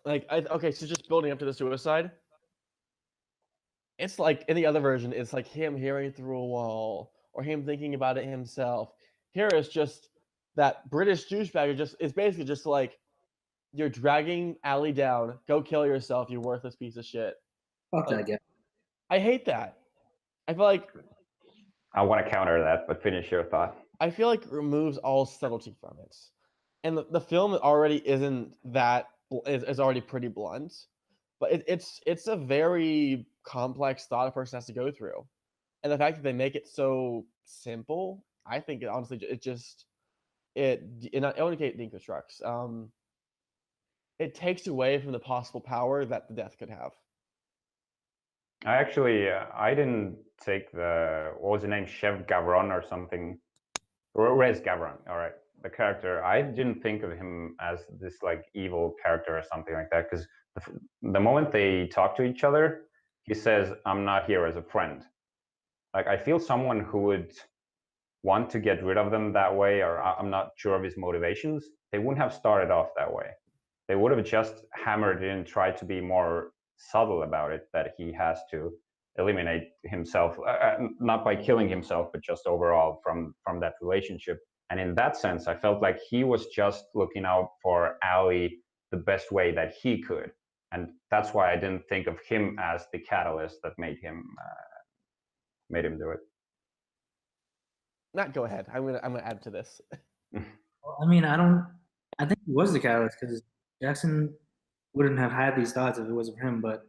Like okay, so just building up to the suicide. It's like in the other version, it's like him hearing through a wall or him thinking about it himself. Here it's just that British douchebag is basically just like, you're dragging Allie down, go kill yourself, you worthless piece of shit. Fuck Like, that guy. I hate that. I feel like I want to counter that, but finish your thought. I feel like it removes all subtlety from it. And the film already isn't that is already pretty blunt, but it's a very complex thought a person has to go through. And the fact that they make it so simple, I think it honestly I want to deconstructs. It takes away from the possible power that the death could have. I actually, I didn't take what was the name, Chef Gavron or something, Rez Gavron. All right, the character. I didn't think of him as this like evil character or something like that, because the moment they talk to each other, he says, "I'm not here as a friend." Like, I feel someone who would want to get rid of them that way, or I'm not sure of his motivations, they wouldn't have started off that way. They would have just hammered it and tried to be more subtle about it, that he has to eliminate himself, not by killing himself, but just overall from that relationship. And in that sense, I felt like he was just looking out for Allie the best way that he could. And that's why I didn't think of him as the catalyst that made him do it. Go ahead. I'm gonna add to this. I mean, I think he was the catalyst because Jackson wouldn't have had these thoughts if it wasn't for him. But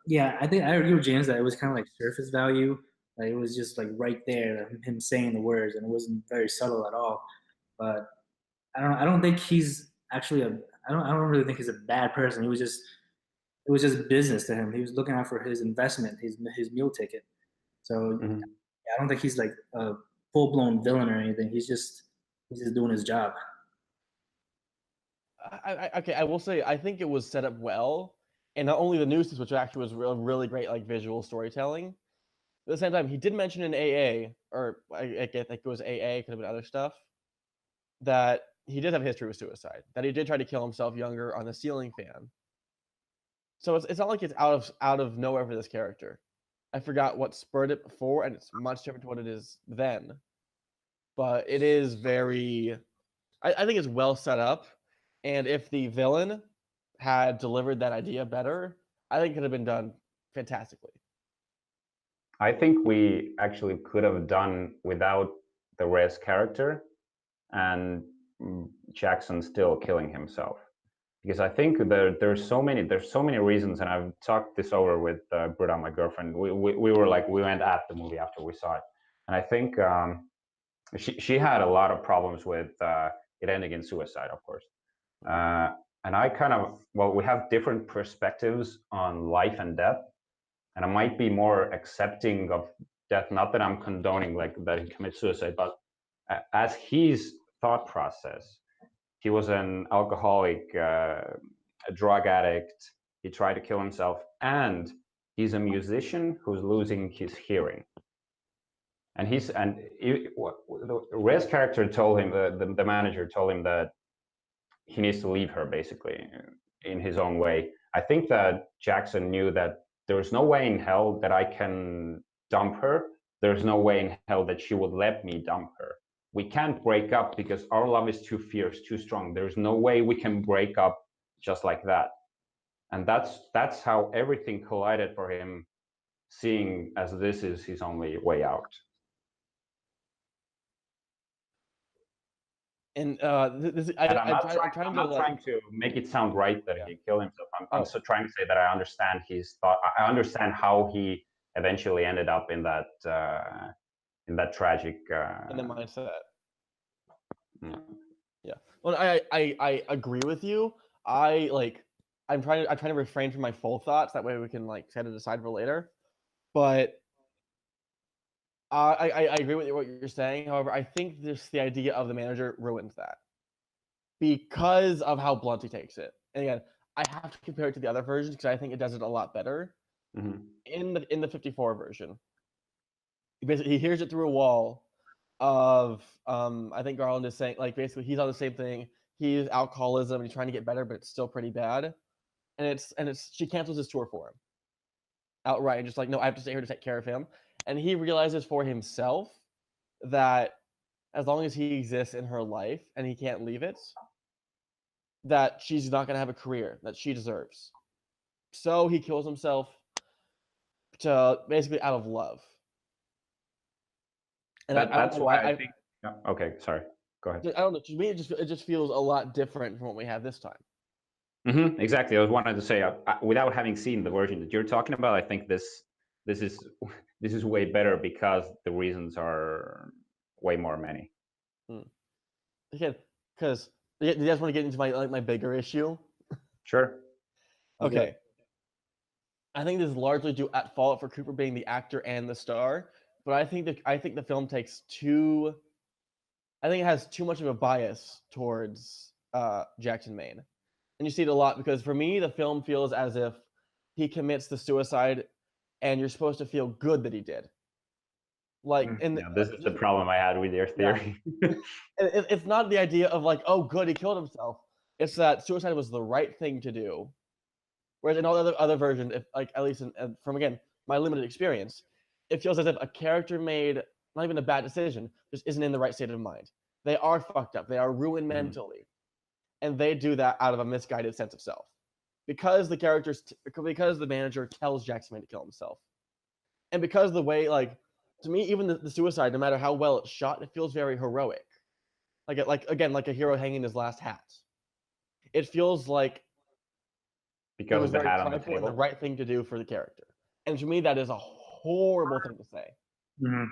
yeah, I think I agree with James that it was kind of like surface value. Like it was just like right there, him saying the words, and it wasn't very subtle at all. But I don't think he's actually I don't really think he's a bad person. It was just business to him. He was looking out for his investment, his meal ticket. So Mm-hmm. yeah, I don't think he's like a full blown villain or anything. He's just doing his job. Okay, I will say I think it was set up well, and not only the nuisance, which actually was really great, like visual storytelling. At the same time, he did mention in AA, or I think it was AA, could have been other stuff, that he did have a history with suicide. That he did try to kill himself younger on the ceiling fan. So it's not like it's out of nowhere for this character. I forgot what spurred it before, and it's much different to what it is then. But it is very, I think it's well set up. And if the villain had delivered that idea better, I think it could have been done fantastically. I think we actually could have done without the Rez character and Jackson still killing himself, because I think there's so many reasons, and I've talked this over with Britta, my girlfriend. We went at the movie after we saw it, and I think she had a lot of problems with it ending in suicide, of course. And I kind of, we have different perspectives on life and death, and I might be more accepting of death. Not that I'm condoning like that he commits suicide, but as his thought process, he was an alcoholic, a drug addict. He tried to kill himself, and he's a musician who's losing his hearing. and the Rez character told him, the manager told him that he needs to leave her basically in his own way. I think that Jackson knew that there's no way in hell that I can dump her. There's no way in hell that she would let me dump her. We can't break up because our love is too fierce, too strong. There's no way we can break up just like that. And that's how everything collided for him, seeing as this is his only way out. And I'm not trying to make it sound right that he killed himself. I'm so trying to say that I understand his thought. I understand how he eventually ended up in that tragic in the mindset. Yeah. Well, I agree with you. I'm trying to refrain from my full thoughts. That way we can like set it aside for later. But I agree with what you're saying. However, I think the idea of the manager ruins that because of how blunt he takes it. And again, I have to compare it to the other versions because I think it does it a lot better. Mm-hmm. In the 54 version, basically he hears it through a wall of I think Garland is saying like basically he's on the same thing. He's alcoholism and he's trying to get better, but it's still pretty bad. And it's she cancels his tour for him outright and just like, no, I have to stay here to take care of him. And he realizes for himself that as long as he exists in her life and he can't leave it, that she's not going to have a career that she deserves. So he kills himself to basically out of love. And that's why I think. Okay, sorry. Go ahead. I don't know. To me, it just feels a lot different from what we have this time. Mm-hmm, exactly. I was wanted to say, without having seen the version that you're talking about, I think this is way better because the reasons are way more many. Again, because you guys want to get into my bigger issue? Sure. Okay. I think this is largely due at fault for Cooper being the actor and the star, but I think the film takes too. I think it has too much of a bias towards Jackson Maine. And you see it a lot because for me, the film feels as if he commits the suicide and you're supposed to feel good that he did. Like, this is the problem I had with your theory. Yeah. It's not the idea of like, oh, good, he killed himself. It's that suicide was the right thing to do. Whereas in all the other versions, if like at least from again my limited experience, it feels as if a character made not even a bad decision, just isn't in the right state of mind. They are fucked up. They are ruined mentally. And they do that out of a misguided sense of self, because because the manager tells Jackson Maine to kill himself, and because the way like to me even the suicide, no matter how well it's shot, it feels very heroic, like a hero hanging his last hat. It feels like because of the hat on the table, the right thing to do for the character, and to me that is a horrible thing to say. Mm-hmm.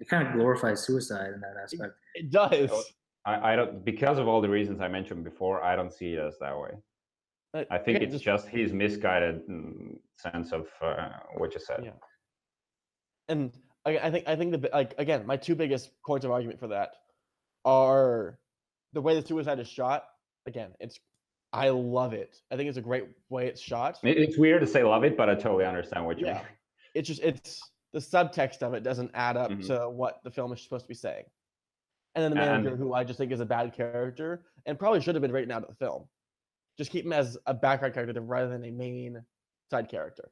It kind of glorifies suicide in that aspect. It does. I don't, because of all the reasons I mentioned before, I don't see it as that way. I think it's just his misguided sense of what you said. Yeah. And I think the like again, my two biggest points of argument for that are the way the suicide is shot. Again, I love it. I think it's a great way it's shot. It's weird to say love it, but I totally understand what you mean. It's the subtext of it doesn't add up to what the film is supposed to be saying. And then the manager, who I just think is a bad character and probably should have been written out of the film. Just keep him as a background character rather than a main side character.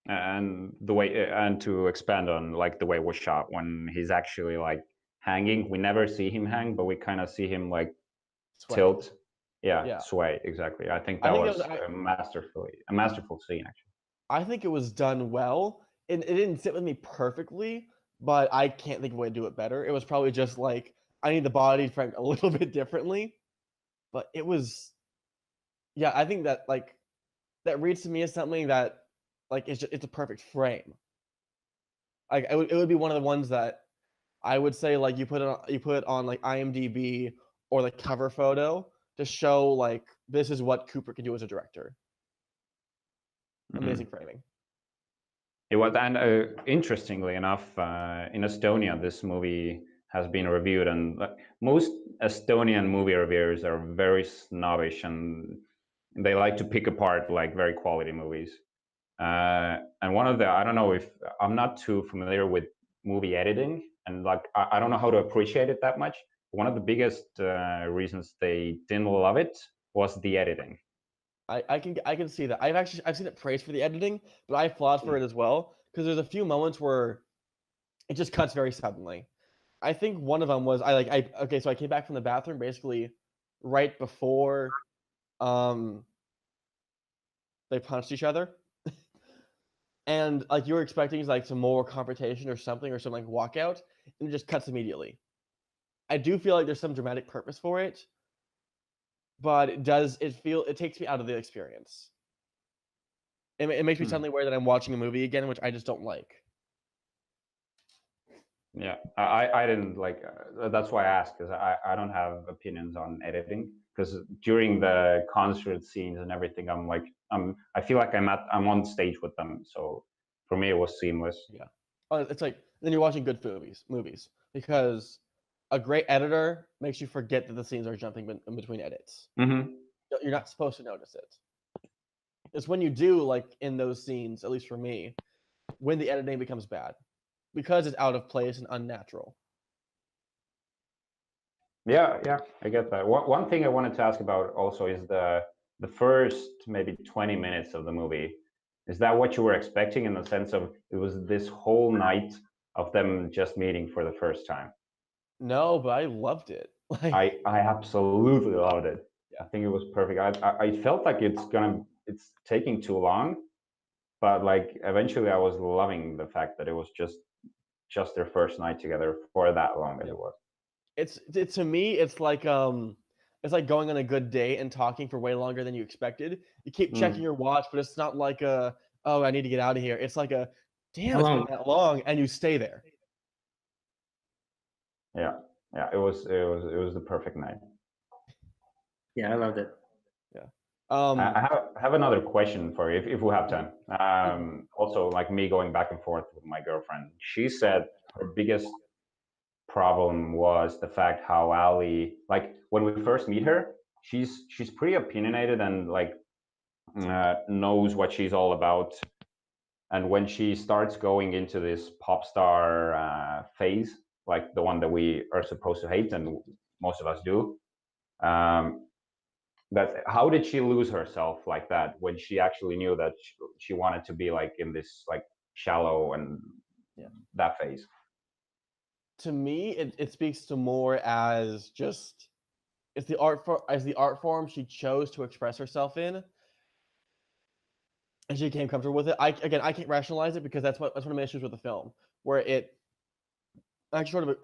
And the way, and to expand on like the way it was shot when he's actually like hanging, we never see him hang, but we kind of see him like tilt. Yeah, sway, exactly. I think that was a masterful scene actually. I think it was done well. It didn't sit with me perfectly, but I can't think of a way to do it better. It was probably just like I need the body framed a little bit differently, but it was, I think that like that reads to me as something that like it's a perfect frame. Like it would be one of the ones that I would say like you put it on like IMDb or the cover photo to show like this is what Cooper can do as a director. Amazing framing. It was, and interestingly enough, in Estonia, this movie has been reviewed, and most Estonian movie reviewers are very snobbish, and they like to pick apart like very quality movies. And one of the, I don't know if I'm not too familiar with movie editing, and like I don't know how to appreciate it that much. One of the biggest reasons they didn't love it was the editing. I can see that. I've seen it praised for the editing, but I flaws for it as well because there's a few moments where it just cuts very suddenly. I think one of them was okay, so I came back from the bathroom basically right before they punched each other. And like you were expecting like some more confrontation or something like walkout, and it just cuts immediately. I do feel like there's some dramatic purpose for it, but it takes me out of the experience. It makes me suddenly aware that I'm watching a movie again, which I just don't like. Yeah, I didn't like. That's why I asked, because I don't have opinions on editing. Because during the concert scenes and everything, I feel like I'm on stage with them. So for me, it was seamless. Yeah. It's like then you're watching good movies because a great editor makes you forget that the scenes are jumping in between edits. Mm-hmm. You're not supposed to notice it. It's when you do, like in those scenes, at least for me, when the editing becomes bad because it's out of place and unnatural. Yeah, I get that. One thing I wanted to ask about also is the first maybe 20 minutes of the movie. Is that what you were expecting, in the sense of it was this whole night of them just meeting for the first time? No, but I loved it. I absolutely loved it. Yeah. I think it was perfect. I felt like it's taking too long, but like eventually I was loving the fact that it was just their first night together for that long as it was. It's to me, it's like going on a good date and talking for way longer than you expected. You keep checking your watch, but it's not like oh, I need to get out of here. It's like damn, it's been that long, and you stay there. Yeah, it was the perfect night. Yeah, I loved it. Yeah. I have another question for you, if we have time. Also, like me going back and forth with my girlfriend, she said her biggest problem was the fact how Ali, like when we first meet her, she's pretty opinionated and like knows what she's all about. And when she starts going into this pop star phase, like the one that we are supposed to hate, and most of us do, that how did she lose herself like that when she actually knew that she wanted to be like in this like shallow and that phase? To me, it speaks to more as just it's the art form she chose to express herself in, and she became comfortable with it. I can't rationalize it because that's one of my issues with the film, where it actually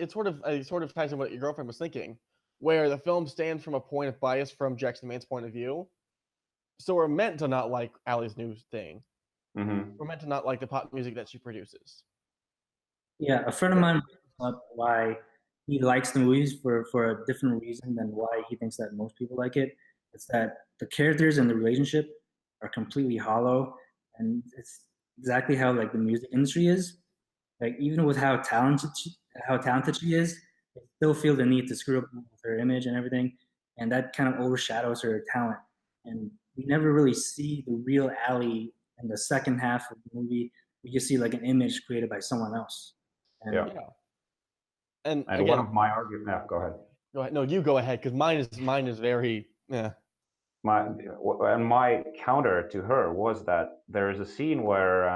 sort of ties in what your girlfriend was thinking, where the film stands from a point of bias from Jackson Main's point of view. So we're meant to not like Ali's new thing. Mm-hmm. We're meant to not like the pop music that she produces. Yeah, a friend of mine brought up why he likes the movies for a different reason than why he thinks that most people like it. It's that the characters and the relationship are completely hollow, and it's exactly how like the music industry is. Like even with how talented she is, they still feel the need to screw up with her image and everything, and that kind of overshadows her talent. And we never really see the real Ali in the second half of the movie. We just see like an image created by someone else. And Yeah. And again, one of my arguments. Yeah, go ahead. Go ahead. No, you go ahead because mine is very My counter to her was that there is a scene where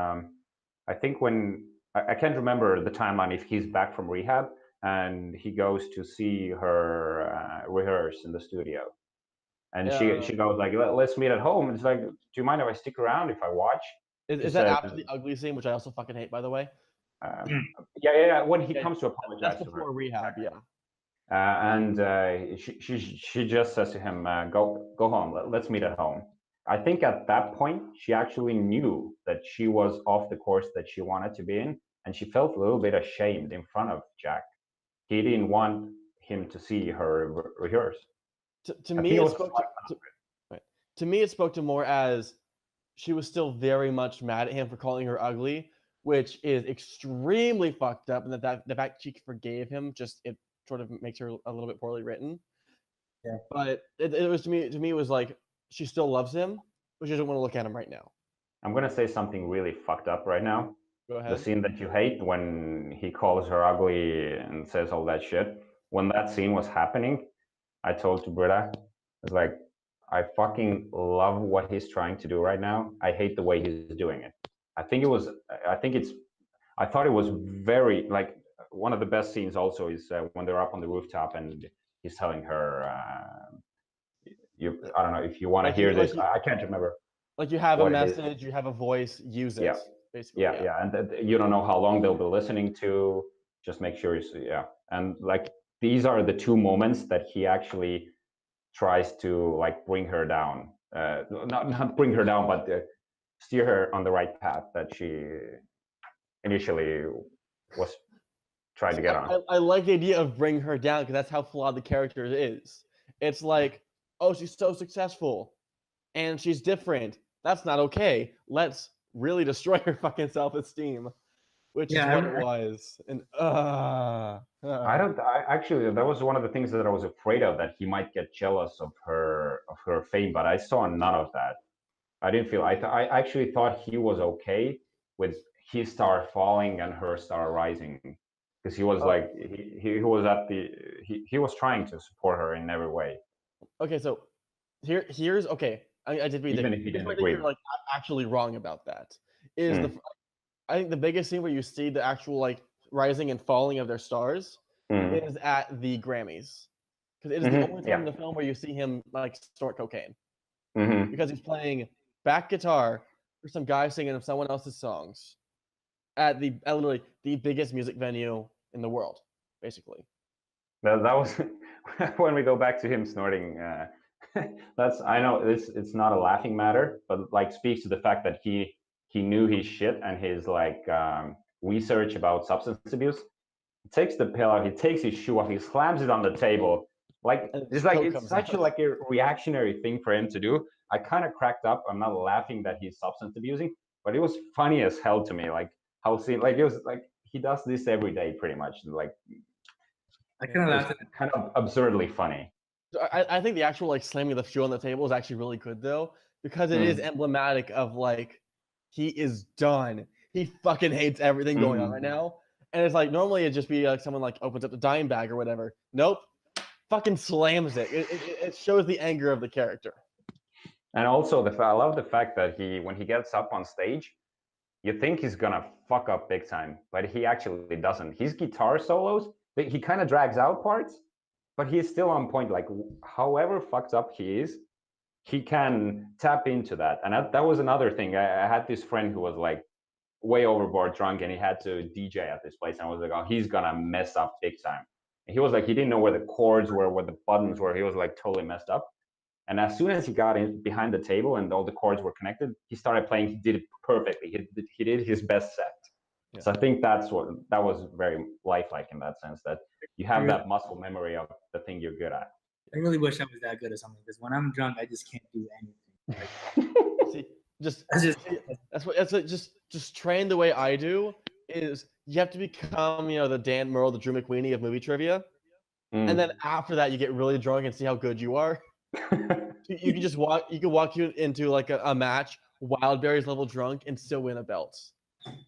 I think when I can't remember the timeline, if he's back from rehab and he goes to see her rehearse in the studio, and she goes like, let's meet at home. It's like, do you mind if I stick around if I watch? Is that after the ugly scene, which I also fucking hate, by the way? Yeah. When he comes to apologize, that's before rehab. Yeah. And she just says to him, go home, let's meet at home. I think at that point she actually knew that she was off the course that she wanted to be in, and she felt a little bit ashamed in front of Jack. He didn't want him to see her rehearse. To me, it spoke to more as she was still very much mad at him for calling her ugly, which is extremely fucked up, and that the fact she forgave him it sort of makes her a little bit poorly written. Yeah. But it was to me it was like she still loves him, but she doesn't want to look at him right now. I'm gonna say something really fucked up right now. Go The ahead. scene that you hate when he calls her ugly and says all that shit. When that scene was happening, I told to Britta, it's like, I fucking love what he's trying to do right now. I hate the way he's doing it. I think it was. I think it's. I thought it was very like one of the best scenes. Also, is when they're up on the rooftop and he's telling her, "You, I don't know if you want to Like you hear like this. you I can't remember like you have a what it is." message, you have a voice, use Yeah, it. Basically, yeah, yeah. yeah, and you don't know how long they'll be listening to. Just make sure you see. Yeah, and like these are the two moments that he actually tries to like bring her down. Not bring her down, but steer her on the right path that she initially was trying to get on. I like the idea of bring her down because that's how flawed the character is. It's like, oh, she's so successful and she's different. That's not okay. Let's really destroy her fucking self-esteem, which is Yeah, what it was. And I don't. I actually that was one of the things that I was afraid of, that he might get jealous of her fame, but I saw none of that. I didn't feel. I actually thought he was okay with his star falling and her star rising, because he was Oh, like he was at the he was trying to support her in every way, okay, so here's okay. I did read it. even if he Here's didn't where I think agree. you're like actually wrong about that. Is the Mm, I think the biggest scene where you see the actual like rising and falling of their stars mm, is at the Grammys, because it is the only time in yeah. the film where you see him like snort cocaine, Hmm. because he's playing back guitar for some guy singing someone else's songs at literally the biggest music venue in the world, basically. That was when we go back to him snorting. That's, I know it's not a laughing matter, but like speaks to the fact that he knew his shit and his like research about substance abuse. He takes the pill out, he takes his shoe off, he slams it on the table. Like And it's like coke it's comes such a out. like a reactionary thing for him to do. I kind of cracked up. I'm not laughing that he's substance abusing, but it was funny as hell to me. Like how see like it was like he does this every day pretty much. Like I kind Yeah. of it was laughed at kind of absurdly funny. So I think the actual like slamming of the shoe on the table is actually really good though, because it is Mm. emblematic of like he is done. He fucking hates everything going on right Mm. now. And it's like normally it'd just be like someone like opens up the dime bag or whatever. Nope. Fucking slams it. It shows the anger of the character. And also I love the fact that when he gets up on stage, you think he's gonna fuck up big time, but he actually doesn't. His guitar solos, he kind of drags out parts, but he's still on point. Like however fucked up he is, he can tap into that. And that was another thing. I had this friend who was like way overboard drunk, and he had to DJ at this place, and I was like, oh, he's gonna mess up big time. And he was like, he didn't know where the chords were, where the buttons were. He was like totally messed up. And as soon as he got in behind the table and all the chords were connected, he started playing. He did it perfectly. He did his best set. Yeah. So I think that was very lifelike in that sense, that you have that muscle memory of the thing you're good at. I really wish I was that good at something, because when I'm drunk, I just can't do anything. See, just That's that's what just train the way I do is you have to become, the Dan Murrell, the Drew McWeeny of movie trivia. And then after that you get really drunk and see how good you are. You can just walk you into like a match Wildberries level drunk and still win a belt.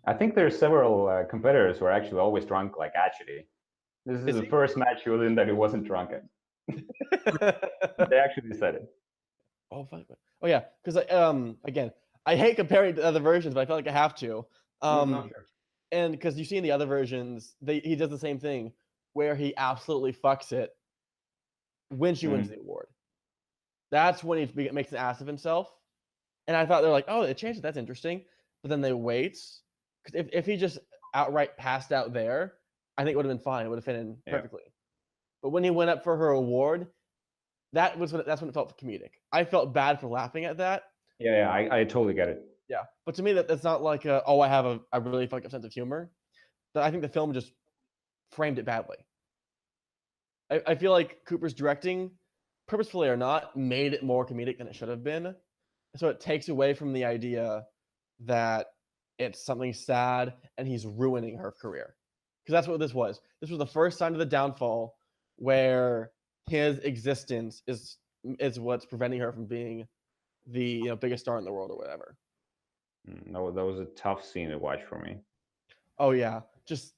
I think there's several competitors who are actually always drunk, like Actually. This is the first match he was in that he wasn't drunk at. They actually said it. Oh fuck. Oh yeah, because again, I hate comparing to other versions, but I feel like I have to. No, sure. And because you see in the other versions, he does the same thing where he absolutely fucks it when she wins the award. That's when he makes an ass of himself. And I thought they're like, oh, they changed it. That's interesting. But then they wait. Because if he just outright passed out there, I think it would have been fine. It would have fit in perfectly. But when he went up for her award, that's when it felt comedic. I felt bad for laughing at that. Yeah, I totally get it. Yeah. But to me, that's not like, I have a really fucked up sense of humor. But I think the film just framed it badly. I feel like Cooper's directing, purposefully or not, made it more comedic than it should have been. So it takes away from the idea that it's something sad and he's ruining her career. Because that's what this was. This was the first sign of the downfall where his existence is what's preventing her from being the biggest star in the world or whatever. No, that was a tough scene to watch for me. Oh yeah, just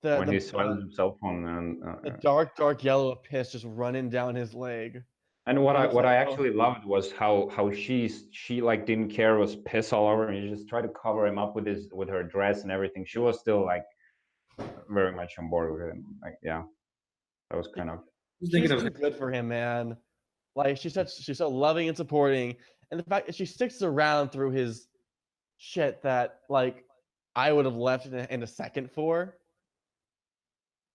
the When the he soiled himself on the dark yellow of piss just running down his leg. and what And I it's what like, I oh, actually loved was how she like didn't care, was piss all over, and she just tried to cover him up with her dress and everything. She was still like very much on board with him. Like yeah, that was kind of Just she's thinking of too good for him, man. Like she's so loving and supporting, and the fact that she sticks around through his shit that like I would have left in a second for.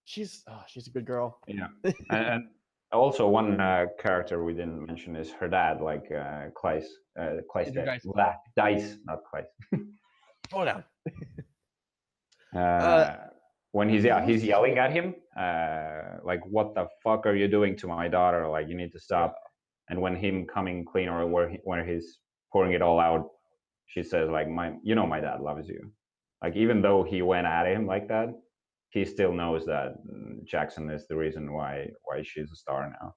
She's a good girl. yeah. And also one character we didn't mention is her dad, like Kleiss, Andrew Dice Blah, Dice, not Kleiss. Slow down. When he's He's yelling at him, like what the fuck are you doing to my daughter? Like you need to stop. And when him coming clean, or where he's pouring it all out, she says like my dad loves you. Like even though he went at him like that, he still knows that Jackson is the reason why she's a star now.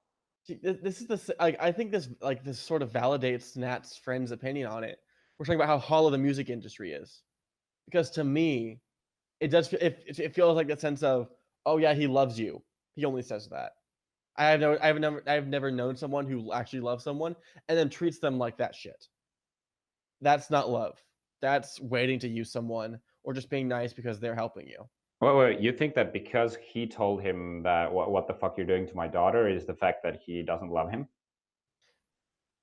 This is like I think this sort of validates Nat's friend's opinion on it. We're talking about how hollow the music industry is, because to me, it does. It feels like the sense of, oh yeah, he loves you. He only says that. I've never known someone who actually loves someone and then treats them like that shit. That's not love. That's waiting to use someone or just being nice because they're helping you. Well, you think that because he told him that what the fuck you're doing to my daughter is the fact that he doesn't love him?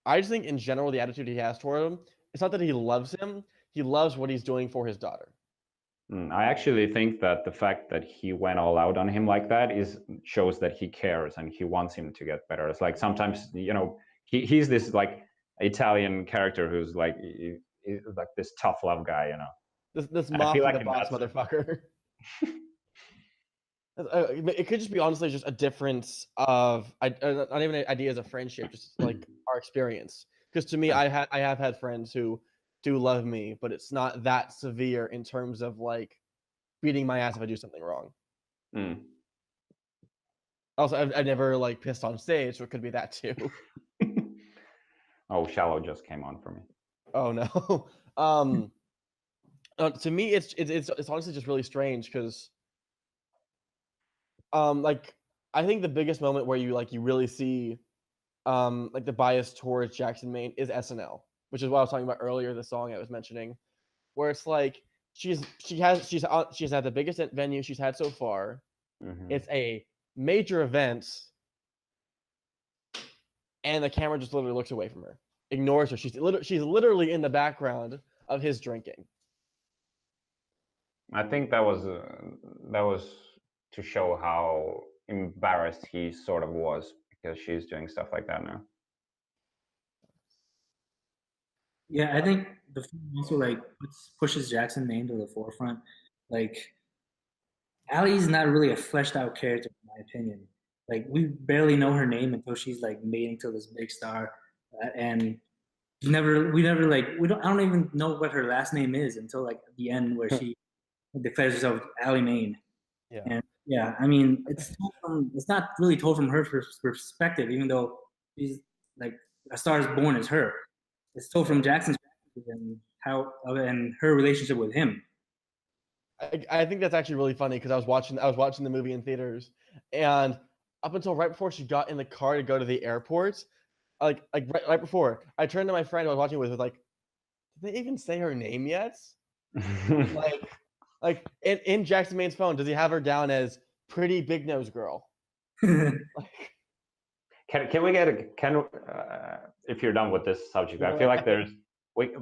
I just think in general the attitude he has toward him, it's not that he loves him. He loves what he's doing for his daughter. I actually think that the fact that he went all out on him like that shows that he cares and he wants him to get better. It's like sometimes he's this like Italian character who's like he's like this tough love guy, you know. This And I feel mafia like boss motherfucker. It could just be honestly just a difference of not even ideas of friendship, just like our experience. Because to me, I have had friends who do love me, but it's not that severe in terms of like beating my ass if I do something wrong. Mm. Also, I've never like pissed on stage, so it could be that too. Oh, Shallow just came on for me. Oh no. To me, it's honestly just really strange because like I think the biggest moment where you really see like the bias towards Jackson Maine is SNL, which is what I was talking about earlier, the song I was mentioning, where it's like she's had the biggest venue she's had so far. Mm-hmm. It's a major event, and the camera just literally looks away from her, ignores her. She's literally in the background of his drinking. I think that was to show how embarrassed he sort of was because she's doing stuff like that now. Yeah, I think the film also like pushes Jackson Maine to the forefront. Like Allie's not really a fleshed out character in my opinion. Like we barely know her name until she's like made into this big star, and we never like I don't even know what her last name is until like at the end where she declares herself Allie Maine. Yeah. And yeah, I mean it's not really told from her perspective, even though she's like A Star Is Born is her. It's told from Jackson's perspective and her relationship with him. I think that's actually really funny because I was watching the movie in theaters, and up until right before she got in the car to go to the airport, like right before, I turned to my friend who I was watching with, like, did they even say her name yet? like in Jackson Maine's phone, does he have her down as pretty big nose girl? Like, Can we get if you're done with this subject, I feel like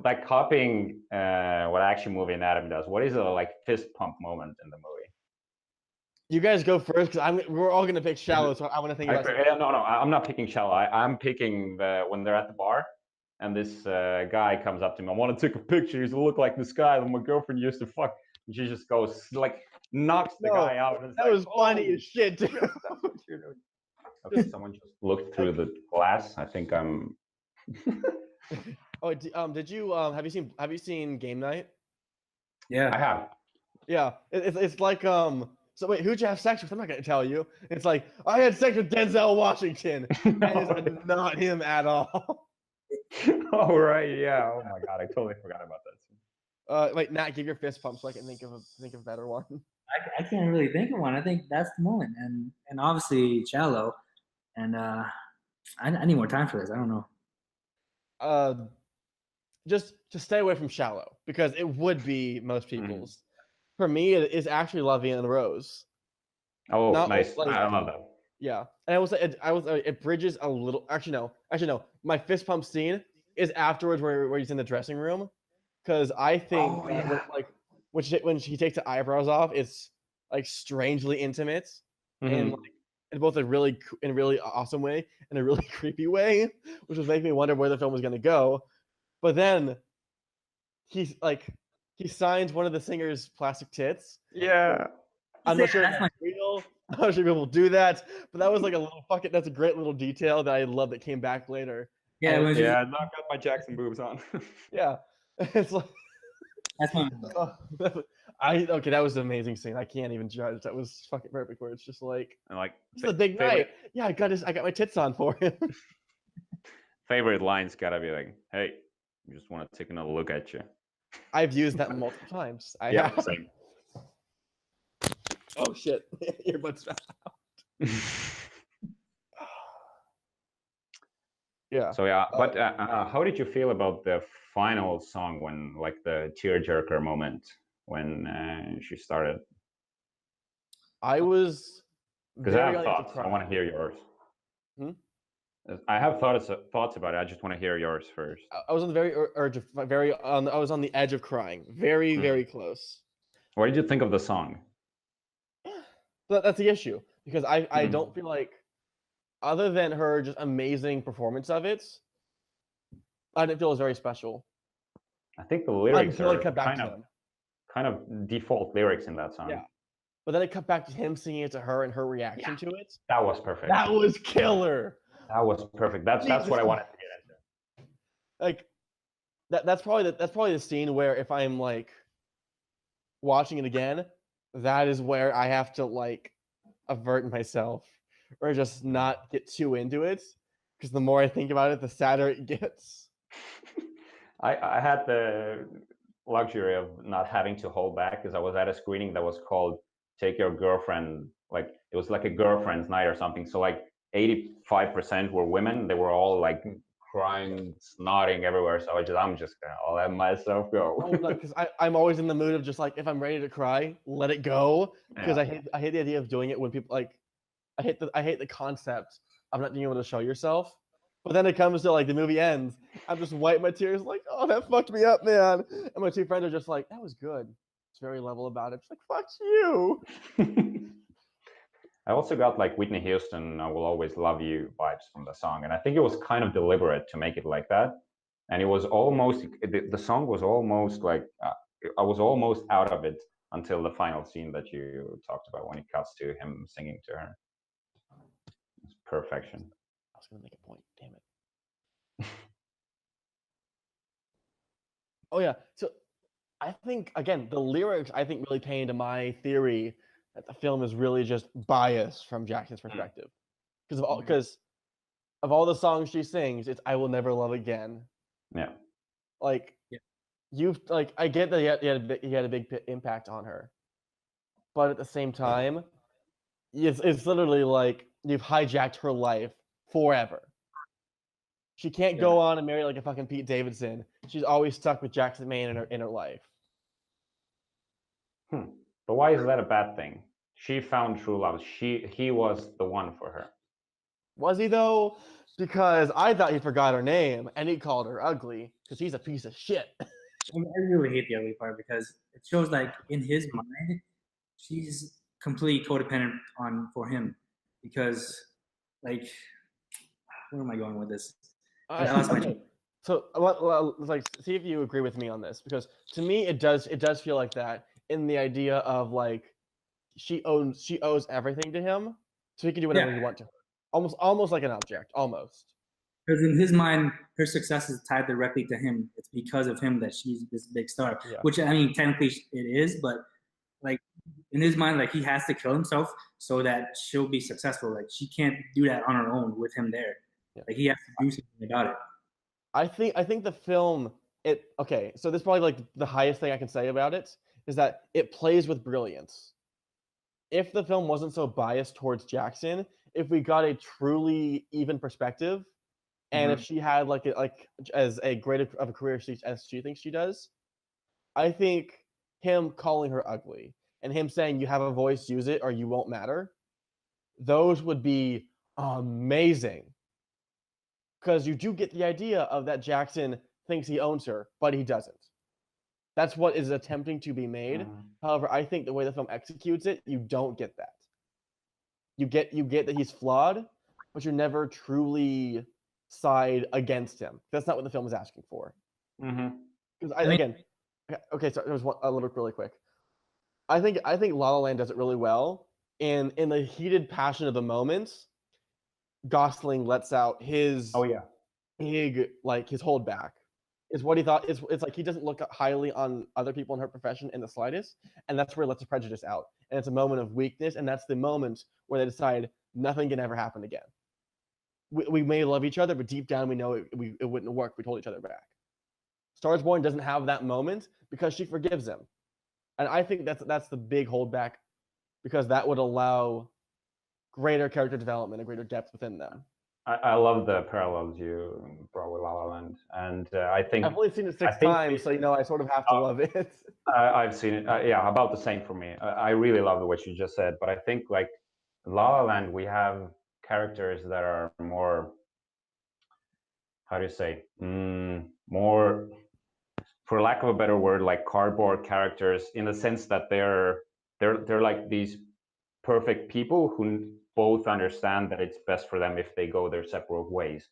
by copying what action movie Anatomy does, what is a like fist pump moment in the movie? You guys go first because we're all gonna pick Shallow, so I want to think about it. No, I'm not picking Shallow. I'm picking when they're at the bar and this guy comes up to me. I want to take a picture. You look like this guy that my girlfriend used to fuck. And she just goes like knocks the guy out. And that was funny as shit, dude. Okay, someone just looked through the glass. I think I'm. Oh, did you have you seen Game Night? Yeah, I have. Yeah, it's like So wait, who'd you have sex with? I'm not gonna tell you. It's like I had sex with Denzel Washington. That is not him at all. Oh right, yeah. Oh my god, I totally forgot about that scene. Wait, Nat, give your fist pump so I can think of a better one. I can't really think of one. I think that's the moment, and obviously Shallow, and I need more time for this. I don't know. Just to stay away from Shallow because it would be most Mm-hmm. people's. For me, it is actually La Vie en Rose. Oh, Not nice. like- I love that. Yeah, and it bridges a little. Actually, no. My fist pump scene is afterwards where he's in the dressing room, because I think Oh, that yeah. when she takes the eyebrows off, it's like strangely intimate, and Mhm. like in both a really awesome way and a really creepy way, which was making me wonder where the film was gonna go. But then he signs one of the singer's plastic tits. Yeah. I'm not sure if That's that's real. I'm not sure people do that, but that was like a little fucking. That's a great little detail that I love that came back later. Yeah, when Yeah, not got my Jackson boobs on. Yeah, it's like that's my okay. That was an amazing scene. I can't even judge. That was fucking perfect. Where it's just like And like it's a big favorite, night. Yeah, I got my tits on for him. favorite lines gotta be like, "Hey, I just want to take another look at you." I've used that multiple times. Yeah, same. Oh shit! Earbuds fell out. Yeah. So yeah, but how did you feel about the final song when, like, the tearjerker moment when she started? I was Because I very have ready to thoughts. I cry. want to hear yours. Hmm? I have thoughts about it. I just want to hear yours first. I was on the very urge of I was on the edge of crying. Very, very close. What did you think of the song? But that's the issue because I don't feel like, other than her just amazing performance of it, I didn't feel it was very special. I think the lyrics Until it are cut back to him. kind of default lyrics in that song. Yeah. But then it cut back to him singing it to her and her reaction to it. That was perfect. That was killer. That was perfect. That's what I wanted to get into. Like that's probably the scene where if I'm like watching it again, that is where I have to like avert myself or just not get too into it, because the more I think about it, the sadder it gets. I had the luxury of not having to hold back because I was at a screening that was called "Take Your Girlfriend." Like, it was like a girlfriend's night or something. So like 85% were women. They were all like crying, snotting everywhere. So I'm just gonna let myself go. Oh no, because I'm always in the mood of just like, if I'm ready to cry, let it go. Because Yeah. I hate the idea of doing it when people like, I hate the concept of not being able to show yourself. But then it comes to like the movie ends, I'm just wiping my tears like, oh, that fucked me up, man. And my two friends are just like, that was good. It's very level about it. It's like, fuck you. I also got like Whitney Houston, "I Will Always Love You" vibes from the song, and I think it was kind of deliberate to make it like that. And it was almost, the song was almost like, I was almost out of it until the final scene that you talked about, when it cuts to him singing to her. It's perfection. I was gonna make a point. Damn it. Oh yeah. So I think, again, the lyrics I think really pay into my theory that the film is really just biased from Jackson's perspective, because of all the songs she sings, it's "I Will Never Love Again." Yeah. Like, I get that he had a big impact on her, but at the same time, it's literally like you've hijacked her life forever. She can't go on and marry like a fucking Pete Davidson. She's always stuck with Jackson Maine in her life. But why is that a bad thing? She found true love. He was the one for her. Was he though? Because I thought he forgot her name and he called her ugly because he's a piece of shit. I really hate the ugly part because it shows like in his mind, she's completely codependent for him, because like, where am I going with this? I lost my Okay. So like, see if you agree with me on this, because to me it does feel like that, in the idea of like she owes everything to him, so he can do whatever he wants to her. Almost like an object, almost. Because in his mind, her success is tied directly to him. It's because of him that she's this big star. Yeah. Which, I mean, technically it is, but like in his mind, like he has to kill himself so that she'll be successful. Like she can't do that on her own with him there. Yeah. Like he has to do something about it. I think the film okay, so this is probably like the highest thing I can say about it is that it plays with brilliance. If the film wasn't so biased towards Jackson, if we got a truly even perspective, and if she had like as a great of a career as she thinks she does, I think him calling her ugly and him saying you have a voice, use it or you won't matter, those would be amazing. Because you do get the idea of that Jackson thinks he owns her, but he doesn't. That's what is attempting to be made. However, I think the way the film executes it, you don't get that. You get that he's flawed, but you're never truly side against him. That's not what the film is asking for. Because again, okay, so there's a little really quick. I think La La Land does it really well, and in the heated passion of the moments, Gosling lets out his big his holdback. Is what he thought. It's like he doesn't look highly on other people in her profession in the slightest, and that's where he lets the prejudice out. And it's a moment of weakness, and that's the moment where they decide nothing can ever happen again. We may love each other, but deep down we know it wouldn't work. We told each other back. Stars Born doesn't have that moment because she forgives him, and I think that's the big holdback, because that would allow greater character development and greater depth within them. I love the parallels you brought with La La Land, and I think I've only seen it 6 times, so I sort of have to love it. I've seen it, yeah, about the same for me. I really love what you just said, but I think like La La Land, we have characters that are more, how do you say, more, for lack of a better word, like cardboard characters, in the sense that they're like these perfect people who both understand that it's best for them if they go their separate ways.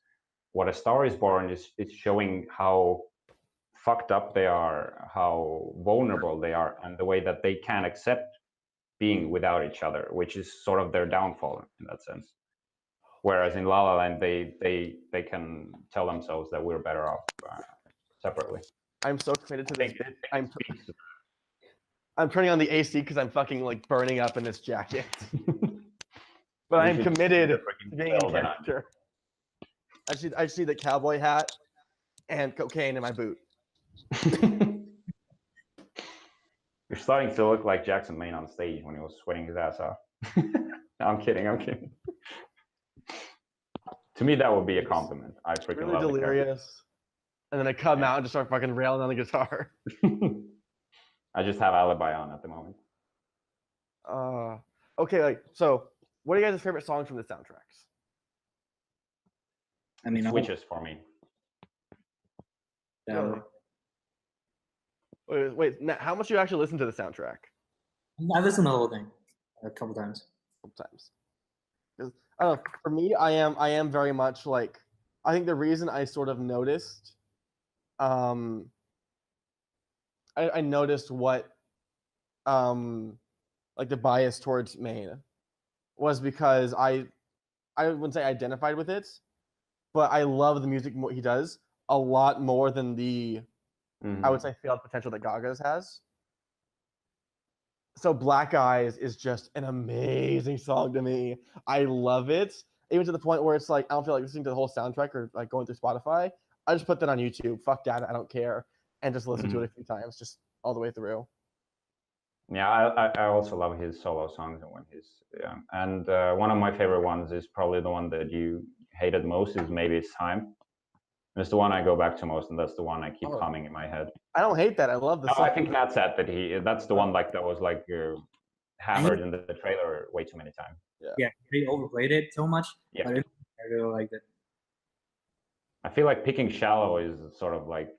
What A Star Is Born is showing how fucked up they are, how vulnerable they are, and the way that they can't accept being without each other, which is sort of their downfall in that sense. Whereas in La La Land, they can tell themselves that we're better off separately. I'm so committed to this. I'm turning on the AC because I'm fucking like burning up in this jacket. But I'm committed to being in character. I see the cowboy hat and cocaine in my boot. You're starting to look like Jackson Maine on stage when he was sweating his ass off. I'm kidding. To me, that would be a compliment. I freaking really love it. Delirious. And then I come out and just start fucking railing on the guitar. I just have Alibi on at the moment. Okay, so what are you guys' favorite songs from the soundtracks? I mean, switches for me. Yeah. Wait, Matt, how much do you actually listen to the soundtrack? I listened to the whole thing a couple times. I don't know. For me, I am very much like, I think the reason I sort of noticed, I noticed what, like the bias towards Maine was because I wouldn't say I identified with it, but I love the music he does a lot more than the, I would say, failed potential that Gaga's has. So Black Eyes is just an amazing song to me. I love it, even to the point where it's like I don't feel like listening to the whole soundtrack or like going through Spotify. I just put that on YouTube. Fuck that, I don't care, and just listen to it a few times, just all the way through. Yeah, I also love his solo songs and when he's and one of my favorite ones is probably the one that you hated most, is Maybe It's Time. And it's the one I go back to most, and that's the one I keep humming in my head. I don't hate that. I love the song. I think that's that's the one like that was like hammered in the trailer way too many times. Yeah, they overplayed it so much. Yeah, I really liked it. I feel like picking Shallow is sort of like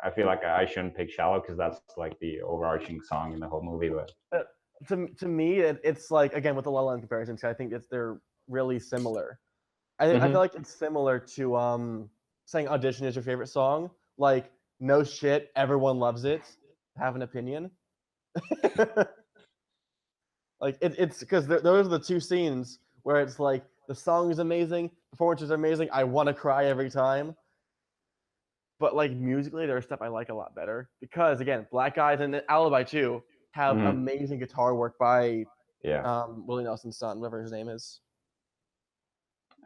I feel like I shouldn't pick Shallow because that's like the overarching song in the whole movie. But to me, it's like, again, with the La La Land comparisons, I think they're really similar. I feel like it's similar to saying Audition is your favorite song. Like, no shit, everyone loves it. Have an opinion. Like it's because those are the two scenes where it's like the song is amazing, performances are amazing. I want to cry every time. But like musically, there's stuff I like a lot better because, again, Black Eyes and Alibi too have amazing guitar work by Willie Nelson's son, whatever his name is.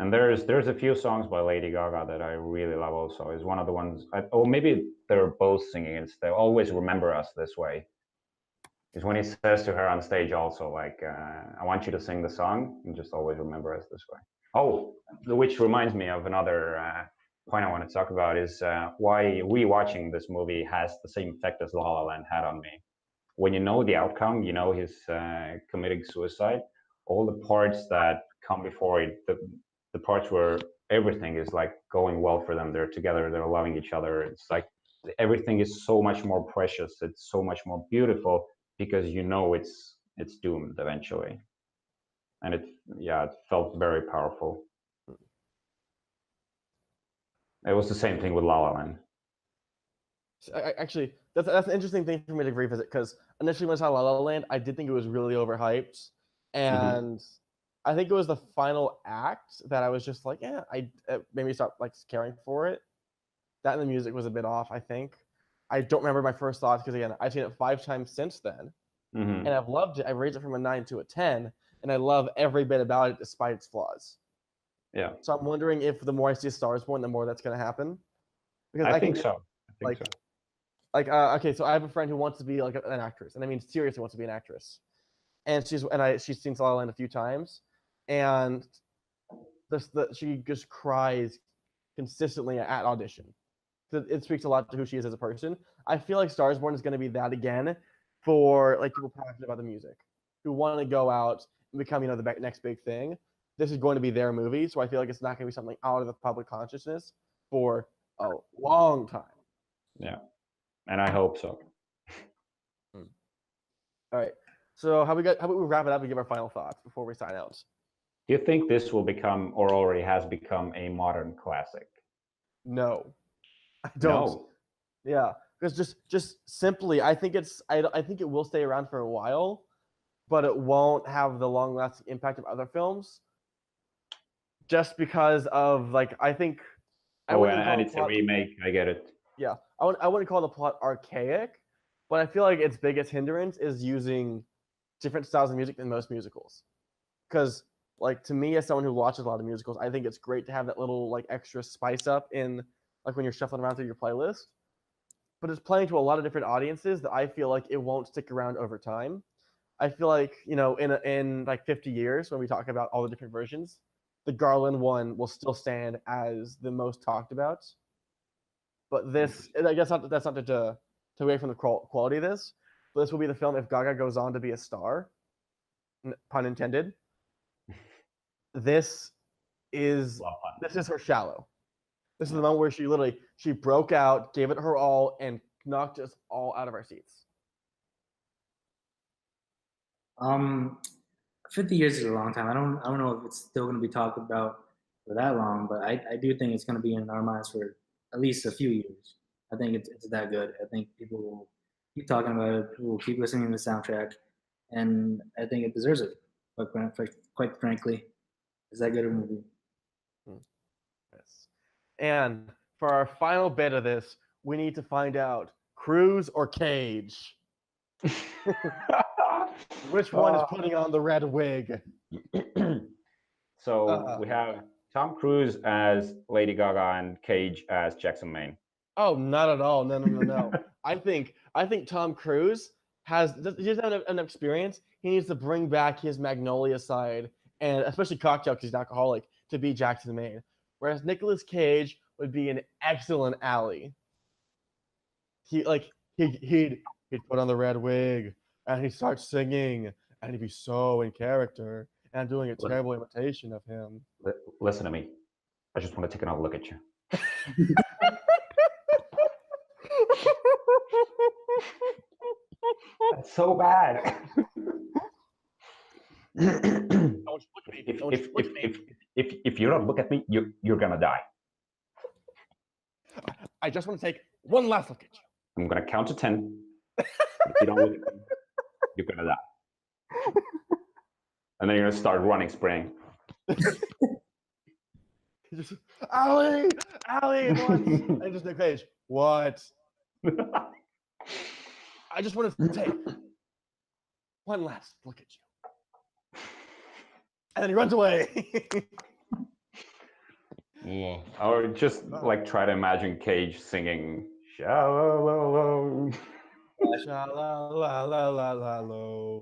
And there's a few songs by Lady Gaga that I really love. Also, is one of the ones. Or maybe they're both singing. It's "They Always Remember Us This Way." Is when he says to her on stage also like, "I want you to sing the song and just always remember us this way." Oh, which reminds me of another point I want to talk about is why rewatching this movie has the same effect as La La Land had on me. When you know the outcome, you know he's committing suicide. All the parts that come before it, the parts where everything is like going well for them, they're together, they're loving each other. It's like everything is so much more precious. It's so much more beautiful because you know it's doomed eventually, and it felt very powerful. It was the same thing with La La Land. Actually, that's an interesting thing for me to revisit because initially when I saw La La Land, I did think it was really overhyped, and I think it was the final act that I was just like, yeah, it made me stop like caring for it. That and the music was a bit off. I think I don't remember my first thoughts because again, I've seen it 5 times since then, and I've loved it. I've raised it from a 9 to a 10, and I love every bit about it despite its flaws. Yeah. So I'm wondering if the more I see A Star Is Born, the more that's going to happen. Because I think so. Okay, so I have a friend who wants to be like an actress, and I mean seriously wants to be an actress, and she's seen La La Land a few times, and she just cries consistently at audition. It speaks a lot to who she is as a person. I feel like Star Is Born is going to be that again for like people passionate about the music who want to go out and become the next big thing. This is going to be their movie, so I feel like it's not going to be something out of the public consciousness for a long time. Yeah, and I hope so. All right. So how about we wrap it up and give our final thoughts before we sign out? Do you think this will become, or already has become, a modern classic? No, I don't. No. Yeah, because just simply, I think it will stay around for a while, but it won't have the long-lasting impact of other films. Just because of like, I think. And it's a remake. I get it. Yeah, I wouldn't call the plot archaic, but I feel like its biggest hindrance is using different styles of music than most musicals. Because like to me, as someone who watches a lot of musicals, I think it's great to have that little like extra spice up in like when you're shuffling around through your playlist. But it's playing to a lot of different audiences that I feel like it won't stick around over time. I feel like in like 50 years when we talk about all the different versions, the Garland one will still stand as the most talked about. But this, I guess that's not to away from the quality of this, but this will be the film if Gaga goes on to be a star, pun intended. This is her Shallow. This is the moment where she broke out, gave it her all, and knocked us all out of our seats. 50 years is a long time. I don't know if it's still going to be talked about for that long, but I do think it's going to be in our minds for at least a few years. I think it's that good. I think people will keep talking about it. People will keep listening to the soundtrack, and I think it deserves it. Quite frankly, it's that good of a movie. Yes. And for our final bit of this, we need to find out Cruise or Cage. Which one is putting on the red wig? So we have Tom Cruise as Lady Gaga and Cage as Jackson Maine. Oh, not at all. No. I think Tom Cruise he doesn't have an experience. He needs to bring back his Magnolia side, and especially Cocktail because he's an alcoholic, to be Jackson Maine. Whereas Nicolas Cage would be an excellent Ally. He'd put on the red wig and he'd start singing and he'd be so in character and doing a terrible imitation of him. Listen to me. I just want to take another look at you. That's so bad. If you don't look at me, you're gonna die. I just want to take one last look at you. I'm gonna count to 10. If you don't look at me, you're gonna die. And then you're gonna start running, spraying. Just, Ally, and just Nick Cage. What? I just want to take one last look at you. And then he runs away. Yeah. Or just like try to imagine Cage singing "Shallow," Sha la la la la la lo.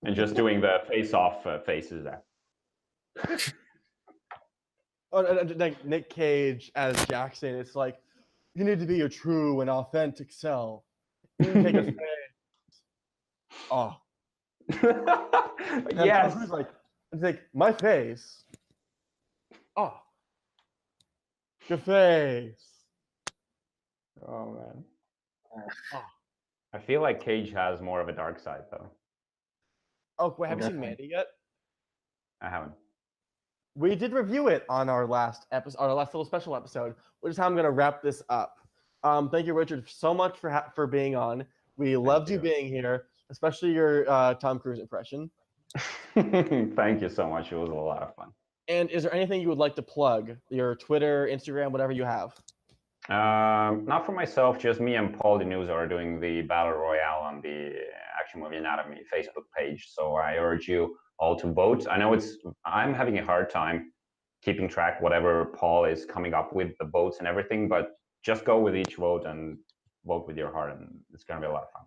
and just doing the face-off faces there. Like Nick Cage as Jackson, it's like you need to be your true and authentic self. You need to take a face. Oh, and Tom Yes. Cruise like, it's like my face. Oh, your face. Oh man. Oh, I feel like Cage has more of a dark side though. oh wait, have you seen Definitely. Mandy yet? I haven't. We did review it on our last episode, our last little special episode, which is how I'm going to wrap this up. Thank you, Richard, so much for being on. We loved you you. being here, especially your Tom Cruise impression. Thank you so much. It was a lot of fun. And is there anything you would like to plug? Your Twitter, Instagram, whatever you have. Not for myself, just me and Paul DeNuzo are doing the Battle Royale on the Action Movie Anatomy Facebook page. So I urge you all to vote. I know I'm having a hard time keeping track whatever Paul is coming up with the votes and everything, but just go with each vote and vote with your heart, and it's gonna be a lot of fun.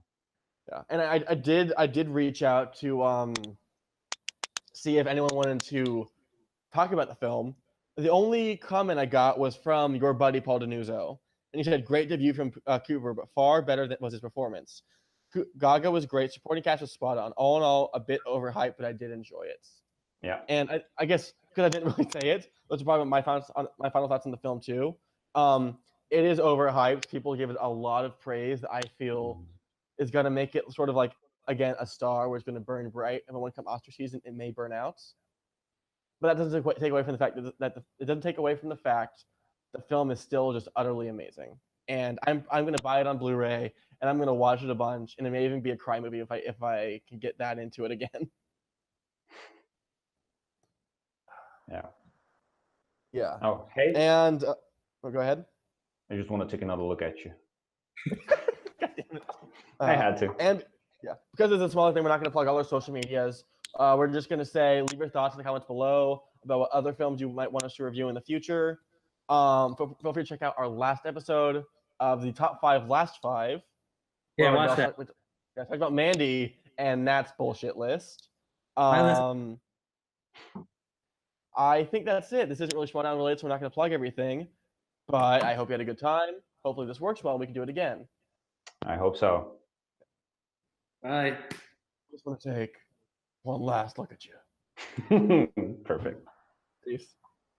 Yeah, and I did reach out to see if anyone wanted to talk about the film. The only comment I got was from your buddy Paul DeNuzo, and he said, "Great debut from Cooper, but far better than was his performance. Gaga was great. Supporting cast was spot on. All in all, a bit overhyped, but I did enjoy it." Yeah. And I guess because I didn't really say it, those are probably my final thoughts on the film too. It is overhyped. People give it a lot of praise that I feel is gonna make it sort of like, again, a star where it's gonna burn bright, and when it comes Oscar season, it may burn out. But that doesn't take away from the fact that it doesn't take away from the fact the film is still just utterly amazing. And I'm gonna buy it on Blu-ray, and I'm gonna watch it a bunch, and it may even be a cry movie if I can get that into it again. Yeah. Yeah. Oh, hey. And go ahead. I just want to take another look at you. God damn it. I had to. And yeah, because it's a smaller thing, we're not going to plug all our social medias. We're just going to say, leave your thoughts in the comments below about what other films you might want us to review in the future. Feel free to check out our last episode of the top 5 last 5. Yeah, watch that. Talk about Mandy and Nat's bullshit list. listen. I think that's it. This isn't really Schmoedown related, so we're not going to plug everything. But I hope you had a good time. Hopefully this works well and we can do it again. I hope so. Bye. I just want to take one last look at you. Perfect. Peace.